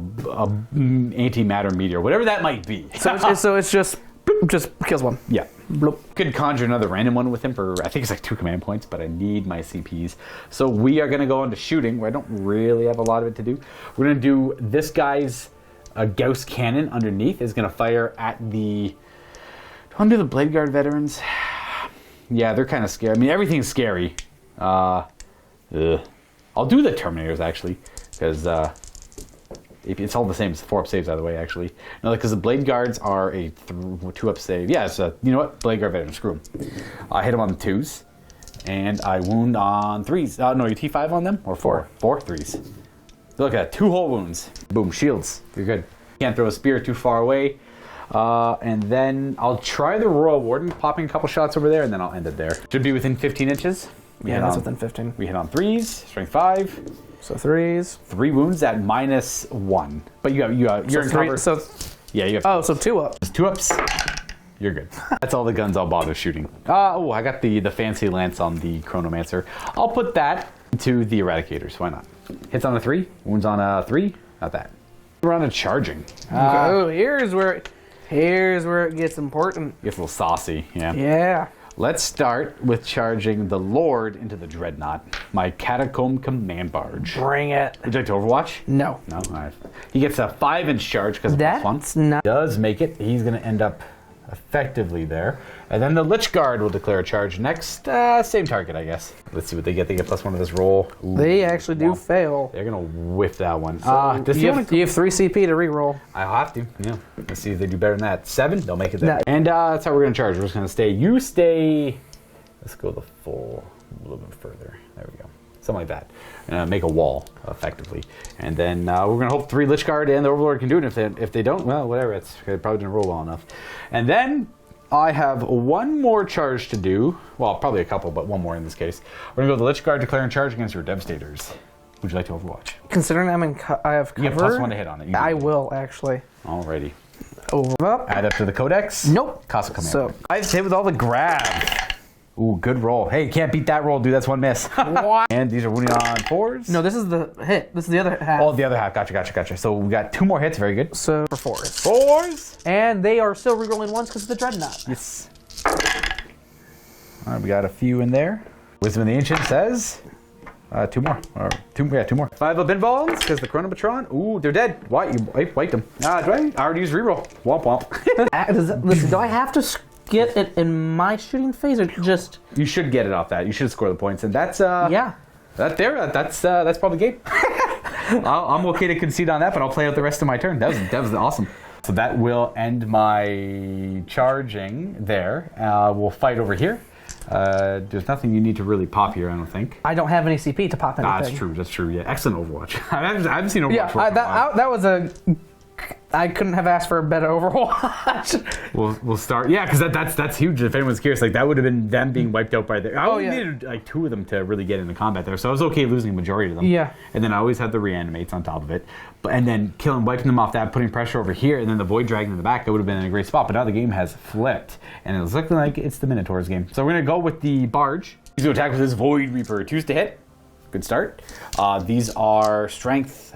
antimatter meteor, whatever that might be. So it's just kills 1. Yeah. Bloop. Could conjure another random one with him for, I think it's like 2 command points, but I need my CPs. So we are going to go into shooting, where I don't really have a lot of it to do. We're going to do this guy's Gauss cannon underneath is going to fire at the... Do I want to do the Blade Guard veterans? Yeah, they're kind of scary. I mean, everything's scary. I'll do the Terminators, actually, because... it's all the same. It's 4-up saves either way, actually. No, because the Blade Guards are a 2-up save. Yeah, so you know what? Blade Guard veteran, screw them. I hit them on the 2s, and I wound on 3s. No, you T5 on them? Or 4? 4 3s. So look at that. 2 whole wounds. Boom, shields. You're good. Can't throw a spear too far away. And then I'll try the Royal Warden, popping a couple shots over there, and then I'll end it there. Should be within 15 inches. Yeah, that's within 15. We hit on 3s, strength 5. So 3s. 3 wounds at -1. But you're in cover. So yeah, you have. oh, so 2 up. 2 ups. You're good. That's all the guns I'll bother shooting. Oh, I got the fancy lance on the Chronomancer. I'll put that to the Eradicators. Why not? Hits on a 3, wounds on a 3. Not that. We're on a charging. Oh, here's where it gets important. Gets a little saucy. Yeah. Yeah. Let's start with charging the Lord into the Dreadnought, my Catacomb Command Barge. Bring it. Would you like to Overwatch? No. No? All right. He gets a 5-inch charge because of plus 1. That's not... Does make it. He's going to end up effectively there. And then the Lich Guard will declare a charge next. Same target, I guess. Let's see what they get. They get +1 to this roll. Ooh, They actually do womp. fail. They're going to whiff that one. Do you have 3 CP to reroll? I'll have to. Yeah. Let's see if they do better than that. 7, they'll make it there. No. And that's how we're going to charge. We're just going to stay. You stay. Let's go the full, a little bit further. There we go. Something like that. Make a wall, effectively. And then we're going to hope 3 Lich Guard and the Overlord can do it. If they don't, well, whatever. They probably didn't roll well enough. And then I have 1 more charge to do. Well, probably a couple, but 1 more in this case. We're going to go to the Lich Guard, declaring charge against your Devastators. Would you like to Overwatch? Considering I have cover... You have +1 to hit on it. I will, actually. Alrighty. Over up. Add up to the Codex. Nope. Cost of command. So I hit with all the grabs. Ooh, good roll. Hey, can't beat that roll, dude. That's 1 miss. What? And these are wounding on 4s. No, this is the hit. This is the other half. Oh, the other half. Gotcha. So we got 2 more hits. Very good. So for 4s. 4s. And they are still rerolling 1s because of the Dreadnought. Yes. All right, we got a few in there. Wisdom of the Ancient says 2 more. Or 2 more. 5 up involves because the Chronomatron. Ooh, they're dead. Why? You wiped them. Do I already use reroll? Womp womp. Listen, do I have to get it in my shooting phase or just... You should get it off that. You should score the points. And that's... yeah. That's probably game. I'm okay to concede on that, but I'll play out the rest of my turn. That was awesome. So that will end my charging there. We'll fight over here. There's nothing you need to really pop here, I don't think. I don't have any CP to pop anything. That's true. Yeah, excellent Overwatch. I haven't seen Overwatch. Yeah, work in a while. that was a I couldn't have asked for a better Overwatch. We'll start. Yeah, because that's huge. If anyone's curious, like that would have been them being wiped out by the. I only needed like 2 of them to really get into combat there, so I was okay losing a majority of them. Yeah. And then I always had the reanimates on top of it, and then wiping them off that, putting pressure over here, and then the Void Dragon in the back. That would have been in a great spot. But now the game has flipped, and it's looking like it's the Minotaurs game. So we're gonna go with the Barge. He's gonna attack with his Void Reaper. 2s to hit. Good start. These are strength.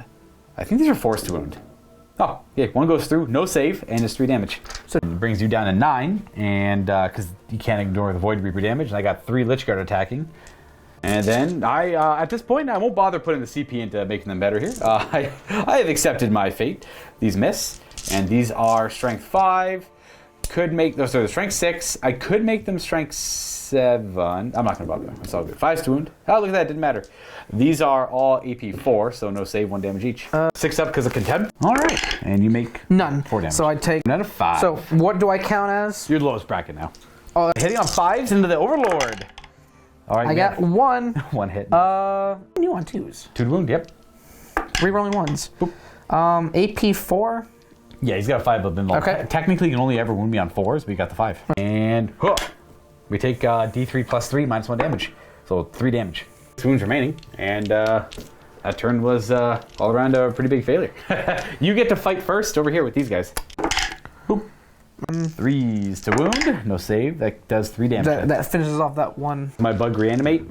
I think these are forced to wound. Oh, yeah, 1 goes through, no save, and it's 3 damage. So it brings you down to 9, and because you can't ignore the Void Reaper damage, and I got 3 Lich Guard attacking. And then at this point, I won't bother putting the CP into making them better here. I have accepted my fate. These miss, and these are strength 5. Could make those are strength 6. I could make them strength 7. I'm not going to bother them. It's all good. 5's to wound. Oh, look at that. Didn't matter. These are all AP 4, so no save, 1 damage each. 6 up because of contempt. All right. And you make none. 4 damage. So I take none of 5. So what do I count as? You're the lowest bracket now. Oh, Hitting on 5s into the Overlord. All right. I got 1. 1 hit. You on 2s. 2 to wound. Yep. 3 rolling 1s. Boop. AP 4. Yeah, he's got a 5 of them. Okay. Technically, you can only ever wound me on 4s, but you got the 5. And we take D3 plus 3 minus 1 damage. So 3 damage. 6 wounds remaining. And that turn was all around a pretty big failure. You get to fight first over here with these guys. Boop. 3s to wound. No save. That does 3 damage. That finishes off that 1. My bug reanimate.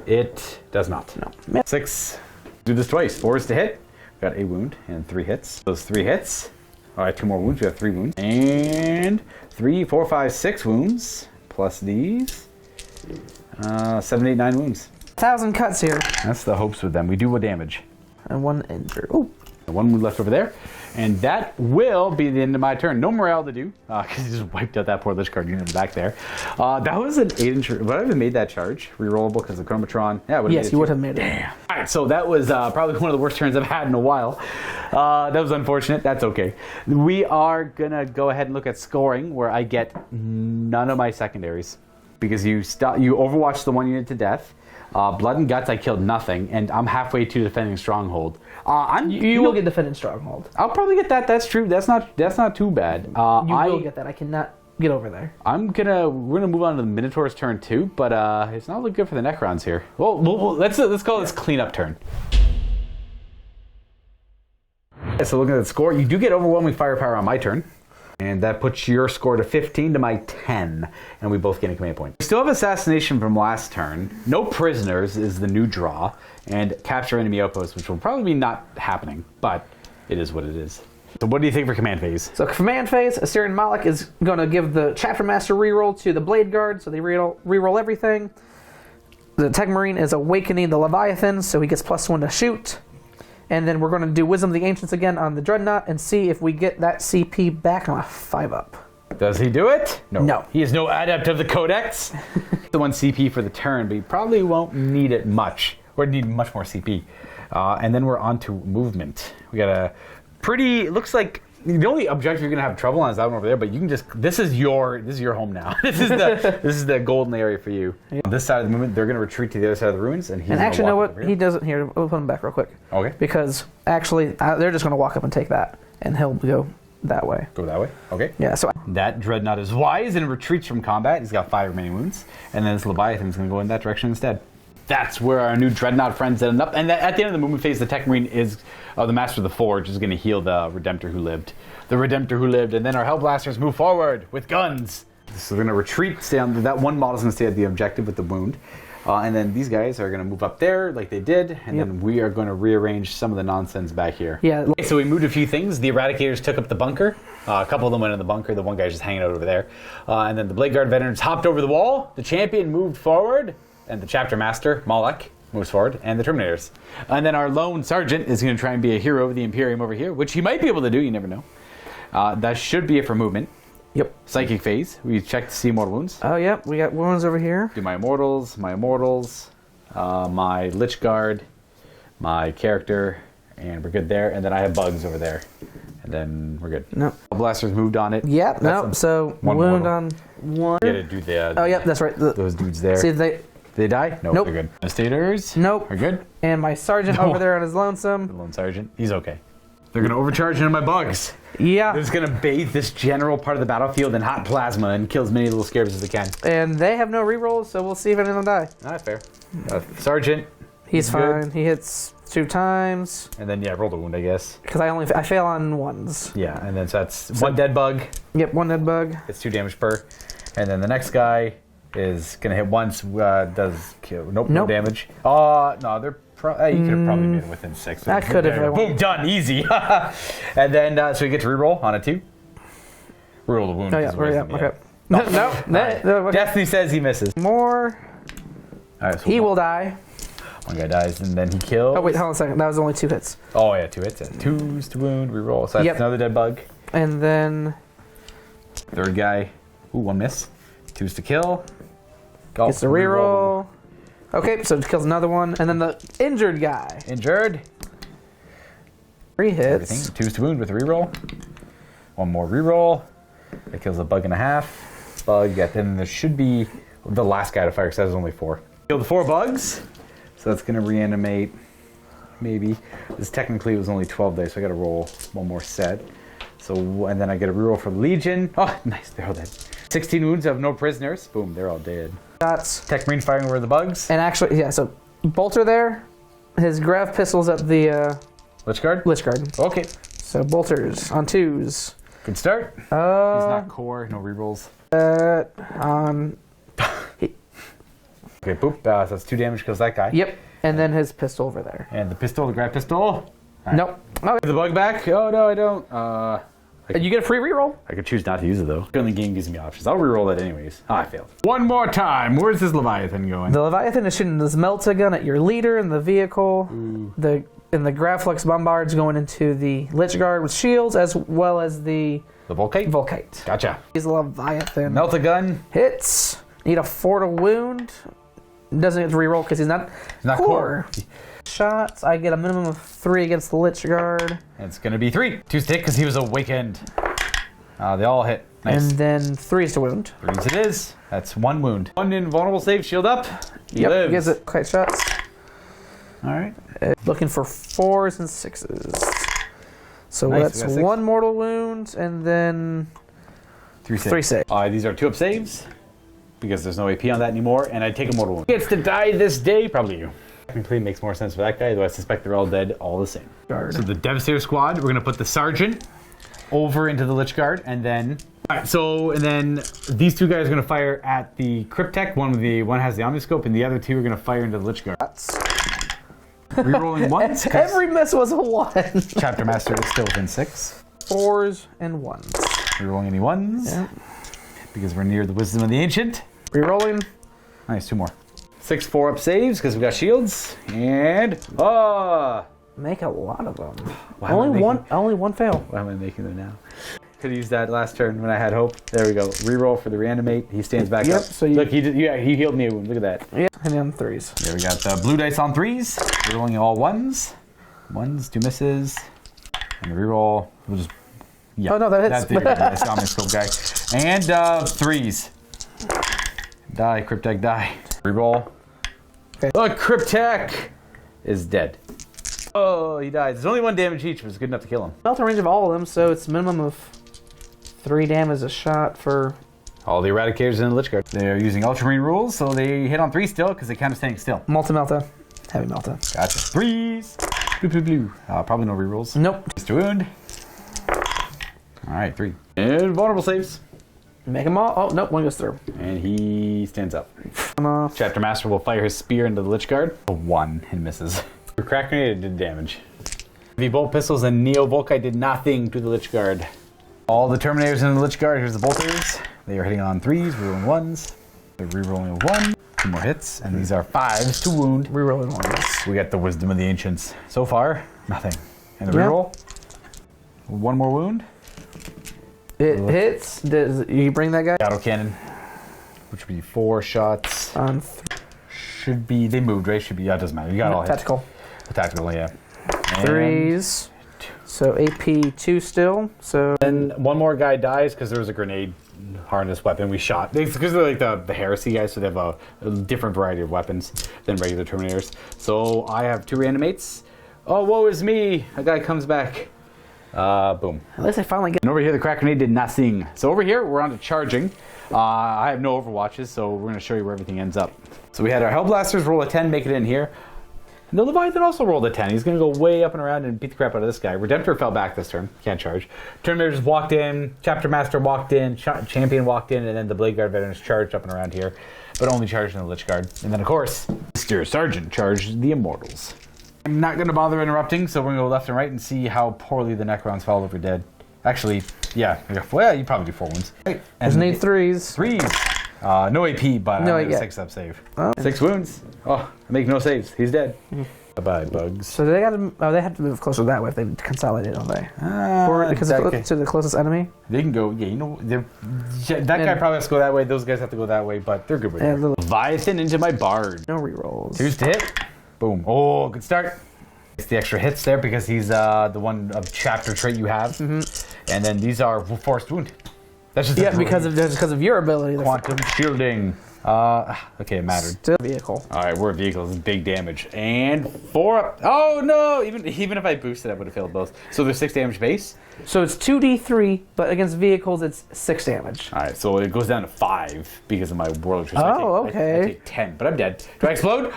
It does not. No. 6. Do this twice. 4s to hit. Got a wound and 3 hits. Those 3 hits. All right, 2 more wounds. We have 3 wounds. And 3, 4, 5, 6 wounds. Plus these. 7, 8, 9 wounds. 1,000 cuts here. That's the hopes with them. We do 1 damage. And 1 injured. Oh. 1 wound left over there. And that will be the end of my turn. No morale to do, because he just wiped out that poor Lich Guard unit back there. That was an 8-inch. Would I have made that charge? Rerollable because of Chromatron? Yeah, yes, you would have made it. Damn. All right, so that was probably one of the worst turns I've had in a while. That was unfortunate. That's okay. We are going to go ahead and look at scoring, where I get none of my secondaries. Because you overwatched the 1 unit to death. Blood and Guts, I killed nothing, and I'm halfway to defending Stronghold. You will get defending Stronghold. I'll probably get that. That's true. That's not too bad. You will get that. I cannot get over there. We're gonna move on to the Minotaurs turn 2, but it's not looking good for the Necrons here. Well, let's call this cleanup turn. So looking at the score, you do get overwhelming firepower on my turn. And that puts your score to 15 to my 10. And we both get a command point. We still have Assassination from last turn. No prisoners is the new draw. And capture enemy outposts, which will probably be not happening. But it is what it is. So what do you think for command phase? So command phase, Assyrian Malik is going to give the Chapter Master reroll to the Blade Guard. So they reroll everything. The Tech Marine is awakening the Leviathan. So he gets +1 to shoot. And then we're going to do Wisdom of the Ancients again on the Dreadnought and see if we get that CP back on a 5 up. Does he do it? No. He is no adept of the Codex. The 1 CP for the turn, but he probably won't need it much. Or need much more CP. And then we're on to movement. We got a pretty, looks like the only objective you're gonna have trouble on is that one over there, but you can just, this is your home now. This is the golden area for you. Yeah. On this side of the movement, they're gonna retreat to the other side of the ruins, and he's and actually, know what? He doesn't here. We'll put him back real quick. Okay. Because actually, they're just gonna walk up and take that, and he'll go that way. Go that way. Okay. Yeah. So that Dreadnought is wise and retreats from combat. He's got 5 remaining wounds, and then this Leviathan's gonna go in that direction instead. That's where our new Dreadnought friends end up. And at the end of the movement phase, the Tech Marine is, the Master of the Forge is going to heal the Redemptor who lived. The Redemptor who lived, and then our Hellblasters move forward with guns. So they're going to retreat, stay on, that one model's going to stay at the objective with the wound. And then these guys are going to move up there like they did, and then we are going to rearrange some of the nonsense back here. Yeah. Okay, so we moved a few things. The Eradicators took up the bunker. A couple of them went in the bunker. The one guy's just hanging out over there. And then the Blade Guard veterans hopped over the wall. The Champion moved forward. And the Chapter Master, Malak, moves forward, and the Terminators. And then our lone Sergeant is going to try and be a hero of the Imperium over here, which he might be able to do, you never know. That should be it for movement. Yep. Psychic phase, we check to see mortal wounds. Oh, yep, we got wounds over here. Do my immortals, my Lich Guard, my character, and we're good there. And then I have bugs over there. And then we're good. No. Blasters moved on it. Yep, no. So wound on 1. You gotta do the. Oh, yep, that's right. Those dudes there. See, Did they die? No, nope. They're good. Devastators? Nope. We're good. And my Sergeant over there on his lonesome. The lone Sergeant. He's okay. They're going to overcharge into my bugs. Yeah. They're just going to bathe this general part of the battlefield in hot plasma and kill as many little scarabs as they can. And they have no rerolls, so we'll see if any of them die. Not fair. Sergeant. He's good. fine. He hits 2 times. And then, yeah, roll the wound, I guess. Because I fail on ones. Yeah, and then so that's 1 dead bug. Yep, 1 dead bug. It's 2 damage per. And then the next guy is going to hit once, does kill. Nope, no Nope. damage. No, they're you could have probably made it within 6. I could have if I Boom, wanted. done, easy. And then, so we get to reroll on a 2. Reroll the wound. Oh, yeah, 'cause right, yeah, wisdom, okay. No, okay. Destiny says he misses. More. All right, so He will die. one guy dies, and then he kills. Oh, wait, hold on a second. That was only 2 hits. Oh, yeah, 2 hits. 2s to wound, reroll. So that's Yep. another dead bug. And then Third guy. Ooh, 1 miss. 2s to kill. Oh, gets the reroll. Okay, so it kills another one. And then the injured guy. Injured. 3 Everything. hits. 2s to wound with a reroll. 1 more reroll. That kills a bug and a half. Bug. Then there should be the last guy to fire because that was only 4. Killed the 4 bugs. So that's going to reanimate. Maybe. This technically was only 12 days, so I got to roll 1 more set. So, and then I get a reroll for the Legion. Oh, nice. They're all dead. 16 wounds of no prisoners. Boom. They're all dead. Shots. Tech Marine firing over the bugs. And actually, yeah, so Bolter there. His grav pistol's at the Lich Guard. Lich Guard. Okay. So Bolters on 2s. Good start. He's not core. No rerolls. On. Okay, boop. So that's 2 damage because that guy. Yep. And then his pistol over there. And the pistol, the grab pistol. All right. Nope. Oh, The bug back? Oh, no, I don't. you get a free reroll. I could choose not to use it, though. The game gives me options. I'll reroll that anyways. Oh, I failed. One more time. Where's this Leviathan going? The Leviathan is shooting this melta gun at your leader in the vehicle. The Gravflex Bombard's going into the Lich Guard with shields, as well as the Volkite? Volkite. Gotcha. He's Leviathan. Melt a gun. Hits. Need a 4 to wound. Doesn't get to reroll because he's not core. Shots. I get a minimum of 3 against the Lich Guard. It's going to be 3. 2 stick because he was awakened. They all hit. Nice. And then 3s to wound. 3s it is. That's 1 wound. 1 invulnerable save. Shield up. He Yep. lives. Gives it kite shots. All right. Looking for 4s and 6s. So Nice, that's we got 6. 1 mortal wound and then 3 saves. 3 saves. These are 2 up saves because there's no AP on that anymore, and I take a mortal wound. Gets to die this day, probably you. Technically, it makes more sense for that guy, though I suspect they're all dead, all the same. Guard. So the Devastator squad, we're gonna put the Sergeant over into the Lich Guard, and then and then these 2 guys are gonna fire at the Cryptek. One has the Omniscope, and the other 2 are gonna fire into the Lich Guard. Rerolling ones. 'Cause Every miss was a 1. Chapter Master is still within 6. 4s and 1s. Rerolling any 1s. Yeah. Because we're near the Wisdom of the Ancient. Rerolling. Nice, 2 more. 6 4-up saves because we got shields. And Make a lot of them. Why am I making- Only one fail. Why am I making them now? Could have used that last turn when I had hope. There we go. Reroll for the reanimate. He stands back Yep, up. so you- Look, he healed me a wound. Look at that. Yeah, and then 3s. There we got the blue dice on 3s. We're rolling all 1s. 1s, 2 misses. And the reroll. We'll just. Yeah. Oh, no, that hits. That's the that's the Omniscope guy. And 3s. Die, Cryptek, die. Reroll. Okay. Look, Cryptek is dead. Oh, he dies. There's only 1 damage each, but it's good enough to kill him. Melt the range of all of them, so it's a minimum of 3 damage a shot for. All the Eradicators in the Lich Guard. They're using Ultramarine rules, so they hit on 3 still because they kind of staying still. Melta. Heavy Melta. Gotcha. 3s. Blue. Probably no rerolls. Nope. Just a wound. All right, 3. And vulnerable saves. Make them all. Oh, nope, 1 goes through. And he stands up. Off. Chapter Master will fire his spear into the Lich Guard. A 1 and misses. The crack grenade did damage. The bolt pistols and Neo Volkite did nothing to the Lich Guard. All the Terminators in the Lich Guard. Here's the bolters. They are hitting on 3s, rerolling 1s. They're rerolling a 1. 2 more hits, and these are 5s to wound. Rerolling 1s. We got the Wisdom of the Ancients. So far, nothing. And the reroll. 1 more wound. It hits. Does you bring that guy? Battle cannon, which would be 4 shots. On Should be, they moved, right? Should be, yeah, it doesn't matter. You got all hits. tactical. Tactical, yeah. And 3s. So AP 2 still. So then 1 more guy dies because there was a grenade harness weapon we shot. Because they're like the heresy guys, so they have a different variety of weapons than regular Terminators. So I have 2 reanimates. Oh, woe is me! A guy comes back. Boom. At least I finally get. And over here, the crack grenade did nothing. So over here, we're on to charging. I have no overwatches, so we're going to show you where everything ends up. So we had our Hellblasters roll a 10, make it in here. And the Leviathan also rolled a 10. He's going to go way up and around and beat the crap out of this guy. Redemptor fell back this turn. Can't charge. Terminators just walked in. Chapter Master walked in. Champion walked in. And then the Blade Guard veterans charged up and around here. But only charged in the Lich Guard. And then, of course, Mr. Sergeant charged the Immortals. I'm not going to bother interrupting, so we're going to go left and right and see how poorly the Necrons fall over dead. Actually, yeah. Well, you probably do 4 wounds. Right. Just need 3s. 3s. No AP, but no, I got a 6-up save. Oh. 6 wounds. Oh, I make no saves. He's dead. Bye-bye, bugs. So they got to. Oh, they have to move closer that way if they consolidate, don't they? Or because to the closest enemy. They can go. Yeah, you know, that guy probably has to go that way. Those guys have to go that way, but they're good with it. Leviathan into my Bard. No rerolls. 2s to hit. Boom. Oh, good start. It's the extra hits there because he's the one of chapter trait you have, and then these are forced wound. That's just because of your ability. Quantum shielding. Okay, it mattered. Still vehicle. All right, we're a vehicle. This is big damage. And 4 up. Oh, no. Even if I boosted, I would have failed both. So there's 6 damage base. So it's 2d3, but against vehicles, it's 6 damage. All right, so it goes down to 5 because of my Warlord. So okay. I take 10, but I'm dead. Do I explode?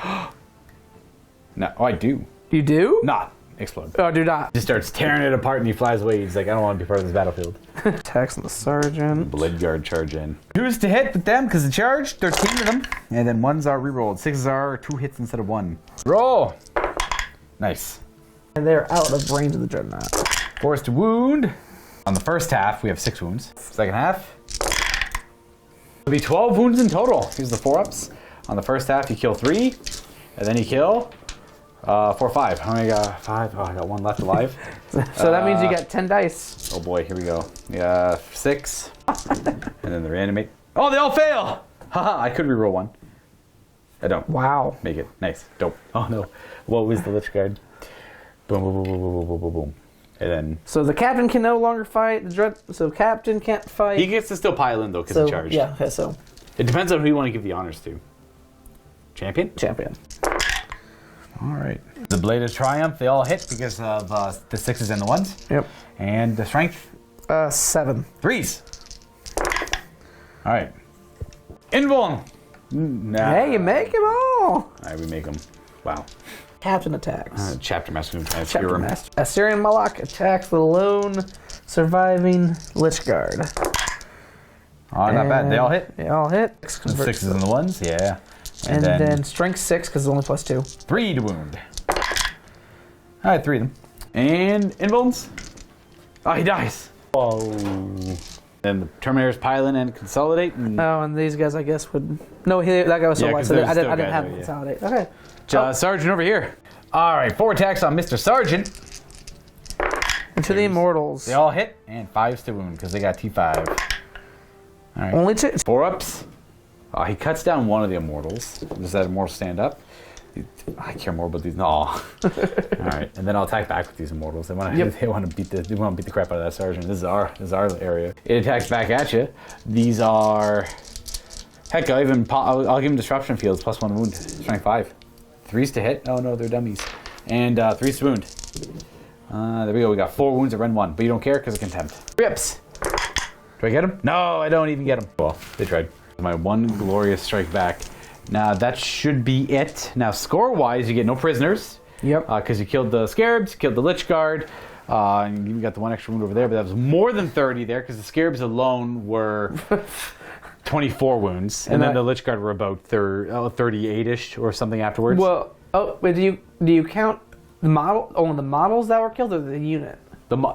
No. Oh, I do. You do? Not explode. Oh, do not. He starts tearing it apart and he flies away. He's like, I don't want to be part of this battlefield. Attacks on the Sergeant. Blade Guard charge in. 2s to hit with them because the charge. 13 of them. And then 1s are rerolled. 6s are 2 hits instead of 1. Roll. Nice. And they're out of range of the Dreadnought. Forced wound. On the first half, we have 6 wounds. Second half, it'll be 12 wounds in total. Here's the 4-ups. On the first half, you kill 3, and then you kill 4, 5. How many got? 5. Oh, I got 1 left alive. So that means you got 10 dice. Oh boy, here we go. Yeah, 6. And then the reanimate. Oh, they all fail! Haha, I could reroll 1. I don't. Wow. Make it. Nice. Dope. Oh no. What was the Lich Guard? Boom, boom, boom, boom, boom, boom, boom, boom. And then... So the captain can no longer fight. So captain can't fight. He gets to still pile in though, because he charged. Yeah, okay, so... It depends on who you want to give the honors to. Champion? Champion. Alright. The Blade of Triumph, they all hit because of the 6s and the 1s. Yep. And the Strength? 7. 3s. Alright. Invuln! Nah. Hey, you make them all! Alright, we make them. Wow. Captain attacks. Chapter Master going to try and Chapter screw him. Master. Assyrian Malak attacks the lone surviving Lich Guard. Oh, not bad. They all hit? They all hit. The 6s and the 1s, yeah. And then Strength 6 because it's only +2. 3 to wound. Alright, 3 of them. And Invulns. Oh, he dies. Oh. Then the Terminators pile in and consolidate. And and these guys, I guess, would... No, that guy was so light, so I didn't have him consolidate. Okay. Sergeant over here. Alright, 4 attacks on Mr. Sergeant. Into the Immortals. They all hit, and 5s to wound, because they got T5. Alright. Only 2. 4-ups. He cuts down one of the Immortals. Does that Immortal stand up? I care more about these. No. Alright, and then I'll attack back with these Immortals. They want to beat the crap out of that Sergeant. This is our area. It attacks back at you. These are... Heck, I'll give him Disruption Fields, +1 wound. Strength 5. 3s to hit. Oh no, they're dummies. And 3s to wound. There we go. We got 4 wounds at Ren 1, but you don't care because of Contempt. Rips. Do I get him? No, I don't even get him. Well, they tried. My 1 glorious strike back. Now that should be it. Now score-wise, you get no prisoners. Yep. Because you killed the Scarabs, killed the Lich Guard, and you got the 1 extra wound over there, but that was more than 30 there because the Scarabs alone were 24 wounds, and then the Lich Guard were about 38-ish or something afterwards. Well, wait, do you count the models that were killed or the unit?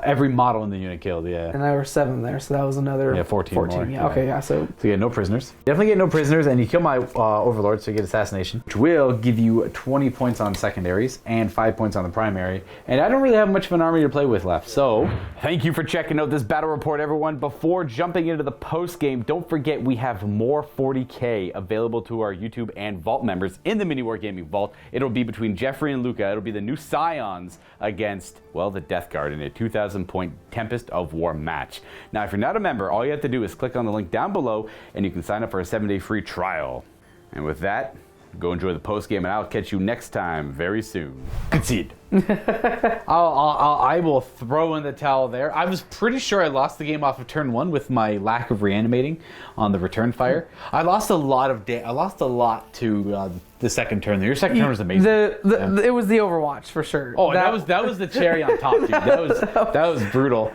Every model in the unit killed, yeah. And there were 7 there, so that was another 14 more. Yeah, okay, yeah, so you get no prisoners. Definitely get no prisoners, and you kill my Overlord, so you get Assassination, which will give you 20 points on secondaries and 5 points on the primary. And I don't really have much of an army to play with left, so thank you for checking out this battle report, everyone. Before jumping into the post game, don't forget we have more 40k available to our YouTube and Vault members in the MiniWarGaming Vault. It'll be between Jeffrey and Luka. It'll be the new Scions against, well, the Death Guard in a 2,000-point Tempest of War match. Now, if you're not a member, all you have to do is click on the link down below, and you can sign up for a 7-day free trial. And with that, Go enjoy the post game, and I'll catch you next time very soon. Concede. I will throw in the towel there. I was pretty sure I lost the game off of turn 1 with my lack of reanimating on the return fire. I lost a lot to the second turn. Your second turn was amazing. It was the Overwatch for sure. Oh, that was the cherry on top, dude. That was brutal.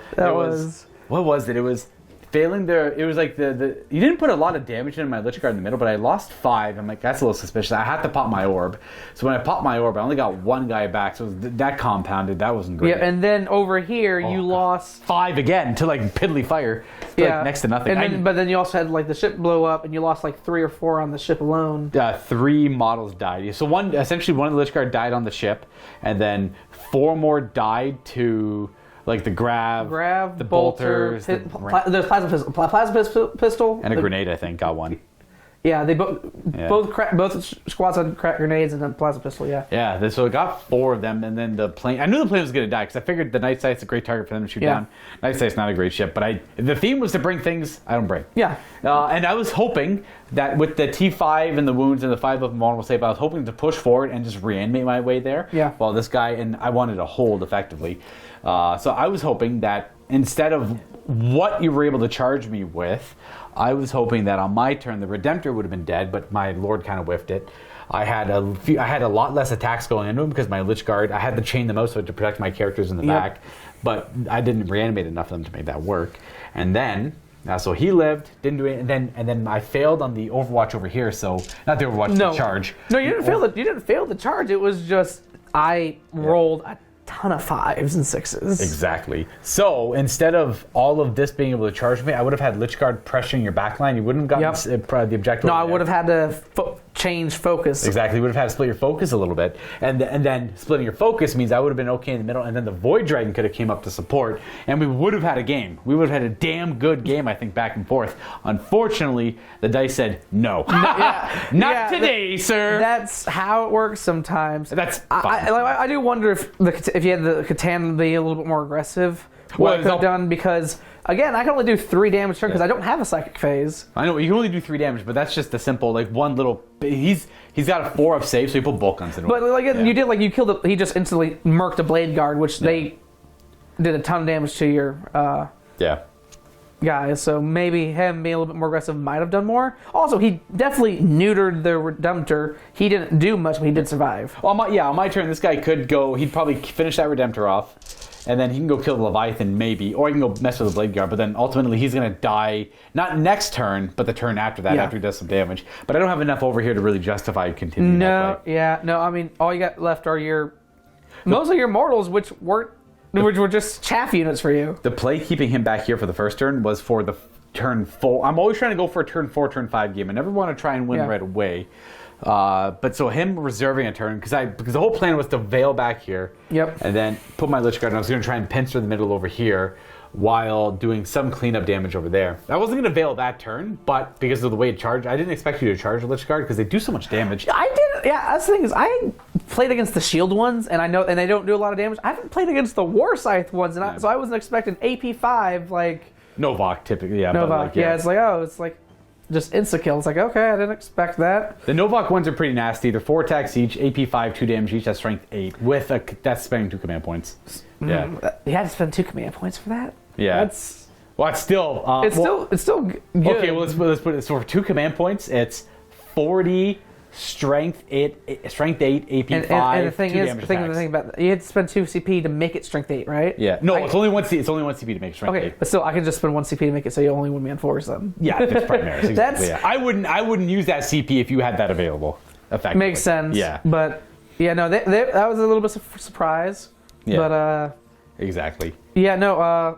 What was it? It was failing there. It was like you didn't put a lot of damage in my Lich Guard in the middle, but I lost 5. I'm like, that's a little suspicious. I had to pop my orb. So when I popped my orb, I only got 1 guy back. So that compounded. That wasn't great. Yeah, and then over here you lost 5 again to like piddly fire. Like next to nothing. And but then you also had like the ship blow up, and you lost like 3 or 4 on the ship alone. 3 models died. So essentially one of the Lich Guard died on the ship, and then 4 more died to like the grav, the bolters, the plasma pistol, and a grenade. I think got 1. Yeah, they both squads had cracked grenades and a plasma pistol. Yeah. Yeah, so it got 4 of them, and then the plane. I knew the plane was going to die because I figured the Night Sight's a great target for them to shoot down. Night Sight's not a great ship, but the theme was to bring things I don't bring. Yeah. And I was hoping that with the T5 and the wounds and the 5 of them vulnerable save, I was hoping to push forward and just reanimate my way there. Yeah. While this guy, and I wanted to hold effectively. So I was hoping that instead of what you were able to charge me with, I was hoping that on my turn the Redemptor would have been dead, but my Lord kind of whiffed it. I had a lot less attacks going into him because my Lich Guard, I had to chain them out so to protect my characters in the back, but I didn't reanimate enough of them to make that work. And then so he lived, didn't do it, and then I failed on the Overwatch over here. So not the Overwatch, the charge. No, you didn't fail. You didn't fail the charge. It was just I rolled a ton of 5s and 6s. Exactly. So instead of all of this being able to charge me, I would have had Lich Guard pressuring your backline. You wouldn't have gotten the objective. No, I would have had to change focus. Exactly. You would have had to split your focus a little bit. And then splitting your focus means I would have been okay in the middle, and then the Void Dragon could have came up to support, and we would have had a game. We would have had a damn good game, I think, back and forth. Unfortunately, the dice said no. Not today, sir. That's how it works sometimes. That's I do wonder if you had the Catan be a little bit more aggressive, what I could have done, because again, I can only do 3 damage turn because I don't have a psychic phase. I know you can only do 3 damage, but that's just the simple one little. He's got a 4 up save, so you put bulk guns in. But you killed. He just instantly murked a blade guard, which they did a ton of damage to your guys. So maybe him being a little bit more aggressive might have done more. Also, he definitely neutered the Redemptor. He didn't do much, but he did survive. Well, on my turn, this guy could go. He'd probably finish that Redemptor off. And then he can go kill the Leviathan, maybe. Or he can go mess with the Blade Guard. But then ultimately he's going to die, not next turn, but the turn after that, after he does some damage. But I don't have enough over here to really justify continuing that play. No, I mean, all you got left are mostly your mortals, which were just chaff units for you. The play keeping him back here for the first turn was for the turn 4. I'm always trying to go for a turn 4, turn 5 game. I never want to try and win right away. But so him reserving a turn, because the whole plan was to veil back here, and then put my Lich Guard, and I was going to try and pincer the middle over here while doing some cleanup damage over there. I wasn't going to veil that turn, but because of the way it charged, I didn't expect you to charge a Lich Guard because they do so much damage. I did, that's the thing is I played against the shield ones, and I know, and they don't do a lot of damage. I haven't played against the War Scythe ones, and so I wasn't expecting AP5 like Novokh typically, Novokh, it's like just insta-kill. It's like, okay, I didn't expect that. The Novokh ones are pretty nasty. They're 4 attacks each, AP5, 2 damage each, that's strength 8. That's spending 2 command points. Yeah. You had to spend 2 command points for that? Yeah. It's still... it's still good. Okay, well, let's put it. So for 2 command points, it's 40... Strength 8, AP5, and the thing 2 is, damage the attacks. thing about you had to spend 2 CP to make it strength 8, right? Yeah. No, it's only one CP to make it strength 8. But still, I can just spend 1 CP to make it so you only win me on 4s then. Yeah, it's Primaris. Exactly. I wouldn't use that CP if you had that available. Effectively. Makes sense. Yeah. But that was a little bit of a surprise. Yeah. But exactly. Yeah. No.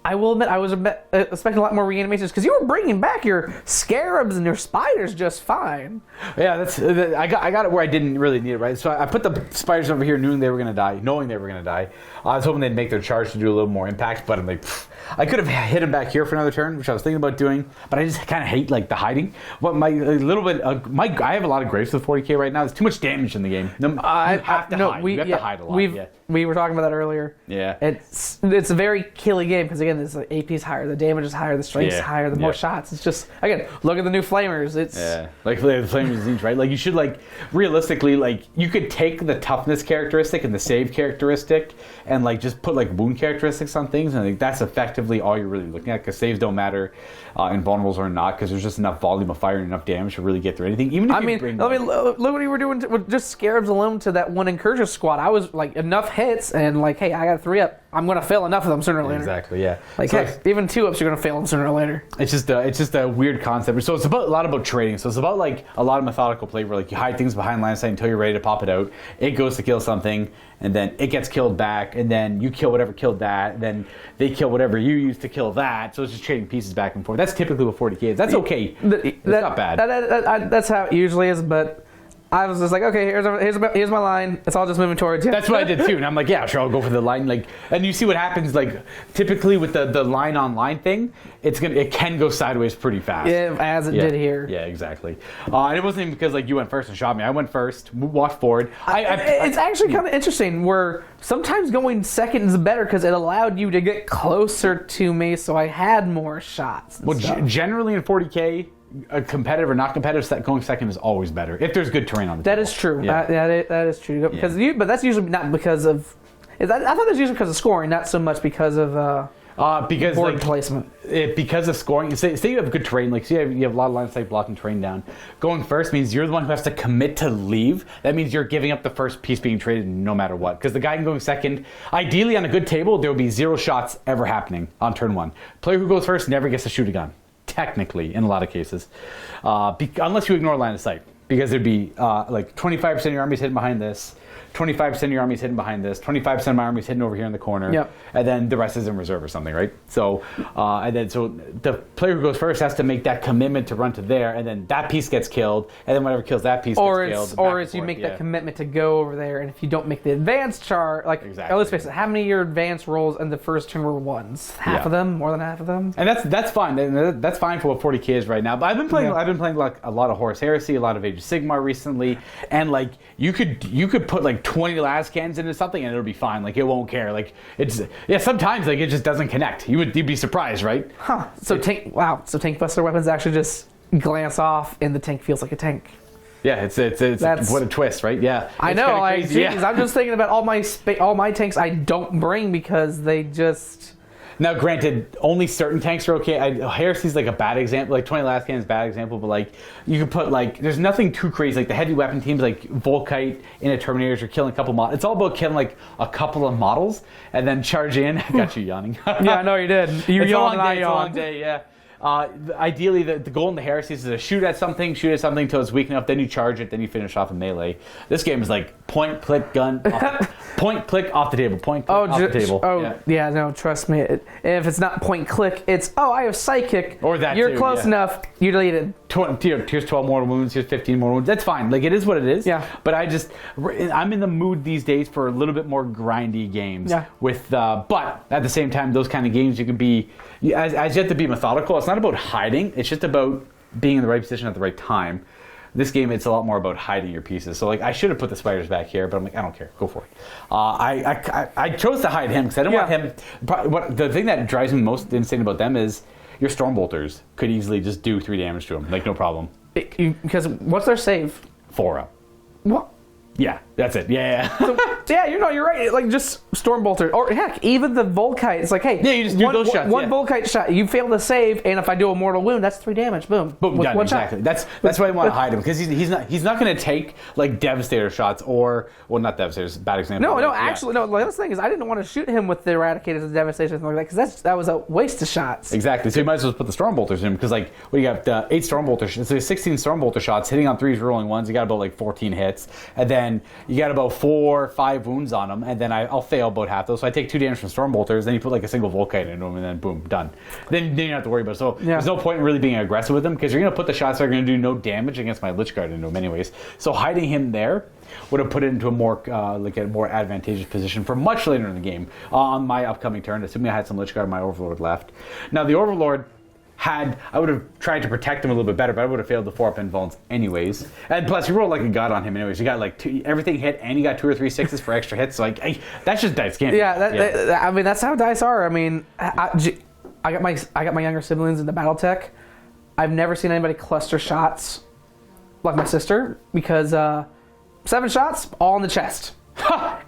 I will admit, I was expecting a lot more reanimations because you were bringing back your scarabs and your spiders just fine. Yeah, I got it where I didn't really need it, right? So I put the spiders over here knowing they were going to die. I was hoping they'd make their charge to do a little more impact, but I'm like, I could have hit him back here for another turn, which I was thinking about doing, but I just kind of hate the hiding. But I have a lot of graves with 40k right now. There's too much damage in the game. You have to hide. You have to hide a lot. We were talking about that earlier. Yeah. It's a very killy game because again, again, is the AP is higher, the damage is higher, the strength is higher, the more shots. It's just, again, look at the new flamers. It's like the flamers, right? Like you should like realistically, like you could take the toughness characteristic and the save characteristic and like just put like wound characteristics on things, and like that's effectively all you're really looking at, because saves don't matter invulnerables or not, because there's just enough volume of fire and enough damage to really get through anything. Even if look what you were doing with just scarabs alone to that one incursion squad. I was like, enough hits and like, hey, I got 3 up. I'm gonna fail enough of them sooner or later. Exactly, yeah. Like, so heck, even 2 ups, you're gonna fail them sooner or later. It's just a weird concept. So it's a lot about trading. So it's about like a lot of methodical play where like you hide things behind line of sight until you're ready to pop it out. It goes to kill something, and then it gets killed back, and then you kill whatever killed that, and then they kill whatever you used to kill that. So it's just trading pieces back and forth. That's typically what 40k is. That's okay. It's not bad. That's how it usually is, but I was just like, okay, here's my line. It's all just moving towards you. That's what I did too, and I'm like, yeah, sure, I'll go for the line. Like, and you see what happens. Like, typically with the line on line thing, it can go sideways pretty fast. Yeah, as it did here. Yeah, exactly. And it wasn't even because like you went first and shot me. I went first, walked forward. It's actually kind of interesting where sometimes going second is better because it allowed you to get closer to me, so I had more shots. Well, generally in 40k. A competitive or not competitive, going second is always better if there's good terrain on the table. That is true. Yeah. That is true. Because but that's usually not because of. I thought that's usually because of scoring, not so much because of because board like, placement. Because of scoring. Say you have good terrain, like say you have a lot of line of sight blocking terrain down. Going first means you're the one who has to commit to leave. That means you're giving up the first piece being traded no matter what. Because the guy going second, ideally on a good table, there will be 0 shots ever happening on turn 1. Player who goes first never gets to shoot a gun. Technically, in a lot of cases, unless you ignore line of sight, because there'd be like 25% of your army's hidden behind this, 25% of your army's hidden behind this, 25% of my army's hidden over here in the corner, and then the rest is in reserve or something, right? So, so the player who goes first has to make that commitment to run to there, and then that piece gets killed, and then whatever kills that piece gets killed. Or it's you make that commitment to go over there, and if you don't make the advance chart, like, let's face it, how many of your advance rolls in the first turn were 1s? Half of them? More than half of them? And that's fine. That's fine for what 40k is right now. But I've been playing like a lot of Horus Heresy, a lot of Age of Sigmar recently, and like you could put like 20 las cannons into something and it'll be fine. Like it won't care. Like sometimes like it just doesn't connect. You'd be surprised, right? Huh. So tank buster weapons actually just glance off and the tank feels like a tank. Yeah, it's what a twist, right? Yeah. I know, like geez, I'm just thinking about all my tanks I don't bring because they just. Now, granted, only certain tanks are okay. Heresy's like a bad example. Like 20 last cannon is a bad example, but like you can put like there's nothing too crazy. Like the heavy weapon teams, like Volkite in a Terminators, are killing a couple models. It's all about killing like a couple of models and then charge in. I got you yawning. Yeah, I know you did. It's a long day. Yeah. Ideally, the goal in the Heresies is to shoot at something until it's weak enough, then you charge it, then you finish off in melee. This game is like point, click, gun, point, click, off the table, point, click, off the table. Yeah, no, trust me. If it's not point, click, it's, I have psychic. Or that You're close enough, you're deleted. Here's 12 mortal wounds, here's 15 mortal wounds. That's fine. Like, it is what it is. Yeah. But I'm in the mood these days for a little bit more grindy games. Yeah. But at the same time, those kind of games, you can be, as you have to be methodical. It's not about hiding. It's just about being in the right position at the right time. This game, it's a lot more about hiding your pieces. So, like, I should have put the spiders back here, but I'm like, I don't care. Go for it. I chose to hide him because I don't want him. The thing that drives me most insane about them is your Stormbolters could easily just do 3 damage to him, like no problem. Because what's their save? 4 up. What? Yeah, that's it. Yeah. So, you're right. Like, just Stormbolter. Or, heck, even the Volkite. It's like, hey, you just do those shots. One Volkite shot. You fail to save, and if I do a mortal wound, that's 3 damage. Boom. Boom, done. Exactly. That's why I want to hide him, because he's not going to take, like, Devastator shots or... Well, not Devastator's bad example. No, actually, the other thing is I didn't want to shoot him with the Eradicators and Devastation and something like that, because that was a waste of shots. Exactly. So you might as well put the Stormbolters in, because, like, you got 8 Stormbolters. It's like 16 Stormbolter shots, hitting on 3s, rolling 1s. You got about, like, 14 hits. And then you got about 4 or 5 wounds on them, and then I'll fail about half those. So I take 2 damage from Stormbolters, then you put like a single Volkite into them, and then boom, done. Then you don't have to worry about it. So there's no point in really being aggressive with them, because you're going to put the shots that are going to do no damage against my Lich Guard into them anyways. So hiding him there would have put it into a more advantageous position for much later in the game on my upcoming turn, assuming I had some Lich Guard and my Overlord left. Now the Overlord I would have tried to protect him a little bit better, but I would have failed the 4-up invulns anyways. And plus, you rolled like a god on him anyways. You got like everything hit, and you got 2 or 3 6s for extra hits. So like, that's just dice, can't I mean, that's how dice are. I mean, I got my younger siblings into BattleTech. I've never seen anybody cluster shots like my sister because 7 shots all in the chest.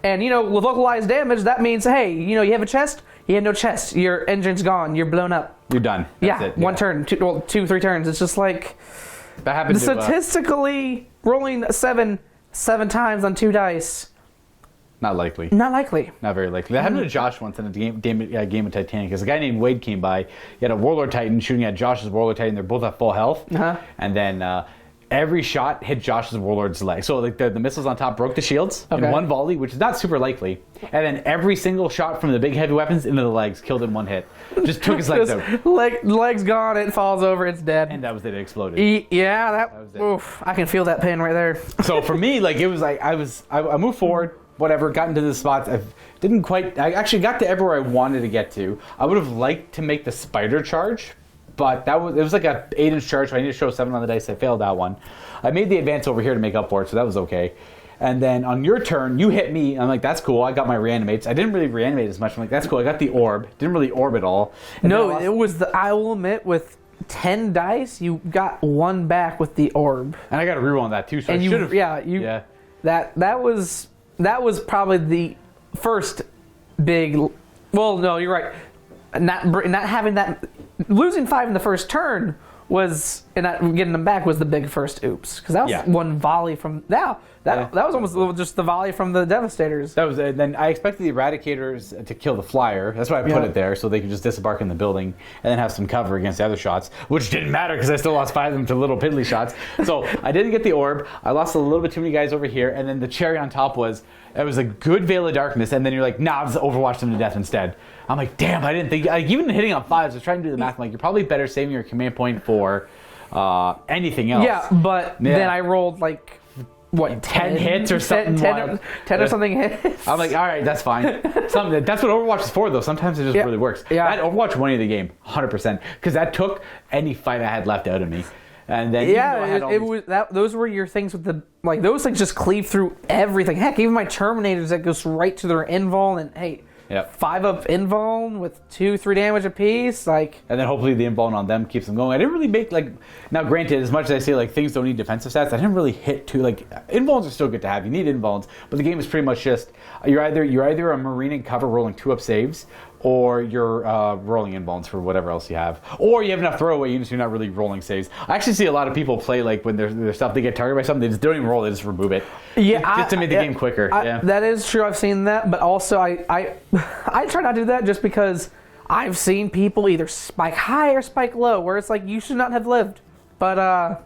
And with localized damage, that means hey, you have a chest, you have no chest, your engine's gone, you're blown up, You're done. That's it. one turn, 2, 3 turns. It's just like That happened statistically rolling 7 times on 2 dice. Not likely. Not likely. Not very likely. That happened to Josh once in a game of Titanic. Because a guy named Wade came by. He had a Warlord Titan shooting at Josh's Warlord Titan. They're both at full health. And then every shot hit Josh's Warlord's leg. So like the missiles on top broke the shields in one volley, which is not super likely. And then every single shot from the big heavy weapons into the legs killed in one hit. Just took his legs out. Legs gone. It falls over. It's dead. And that was it. It exploded. Yeah, that was it. Oof, I can feel that pain right there. So for me, like it was like I moved forward. Whatever, got into the spots. I actually got to everywhere I wanted to get to. I would have liked to make the spider charge, but it was like a 8-inch charge, so I need to show 7 on the dice. I failed that one. I made the advance over here to make up for it, so that was okay. And then on your turn, you hit me. I'm like, that's cool. I got my reanimates. I didn't really reanimate as much. I'm like, that's cool. I got the orb. Didn't really orb at all. And it was I will admit, with 10 dice, you got 1 back with the orb. And I got a reroll on that too, so and I should have. That was probably the first big. Well, no, you're right. Not having that, losing 5 in the first turn was, and not getting them back was the big first oops, because that was one volley from that was almost just the volley from the Devastators. That was, and then I expected the Eradicators to kill the flyer. That's why I put it there, so they could just disembark in the building and then have some cover against the other shots, which didn't matter because I still lost 5 of them to little piddly shots. So I didn't get the orb. I lost a little bit too many guys over here, and then the cherry on top was it was a good Veil of Darkness, and then you're like, nah, I'll just Overwatch them to death instead. I'm like, damn, I didn't think. Like, even hitting on 5s, I was trying to do the math. I'm like, you're probably better saving your command point for anything else. Yeah, but then I rolled like. What, 10 hits or something? 10 or something hits. I'm like, all right, that's fine. That's what Overwatch is for, though. Sometimes it just really works. Yeah. That Overwatch won the game, 100%, because that took any fight I had left out of me. And then those were your things with the those things just cleave through everything. Heck, even my Terminators that goes right to their invul and hey. Yep. 5 up invuln with 2-3 damage apiece, and then hopefully the invuln on them keeps them going. I didn't really make now granted, as much as I say things don't need defensive stats, I didn't really hit too invulns are still good to have. You need invulns, but the game is pretty much just you're either a Marine in cover rolling 2-up saves, or you're rolling invulns for whatever else you have, or you have enough throwaway units, you're not really rolling saves. I actually see a lot of people play when their stuff they get targeted by something, they just don't even roll, they just remove it. Yeah, just to make the game quicker. That is true. I've seen that, but also I try not to do that just because I've seen people either spike high or spike low, where it's you should not have lived. But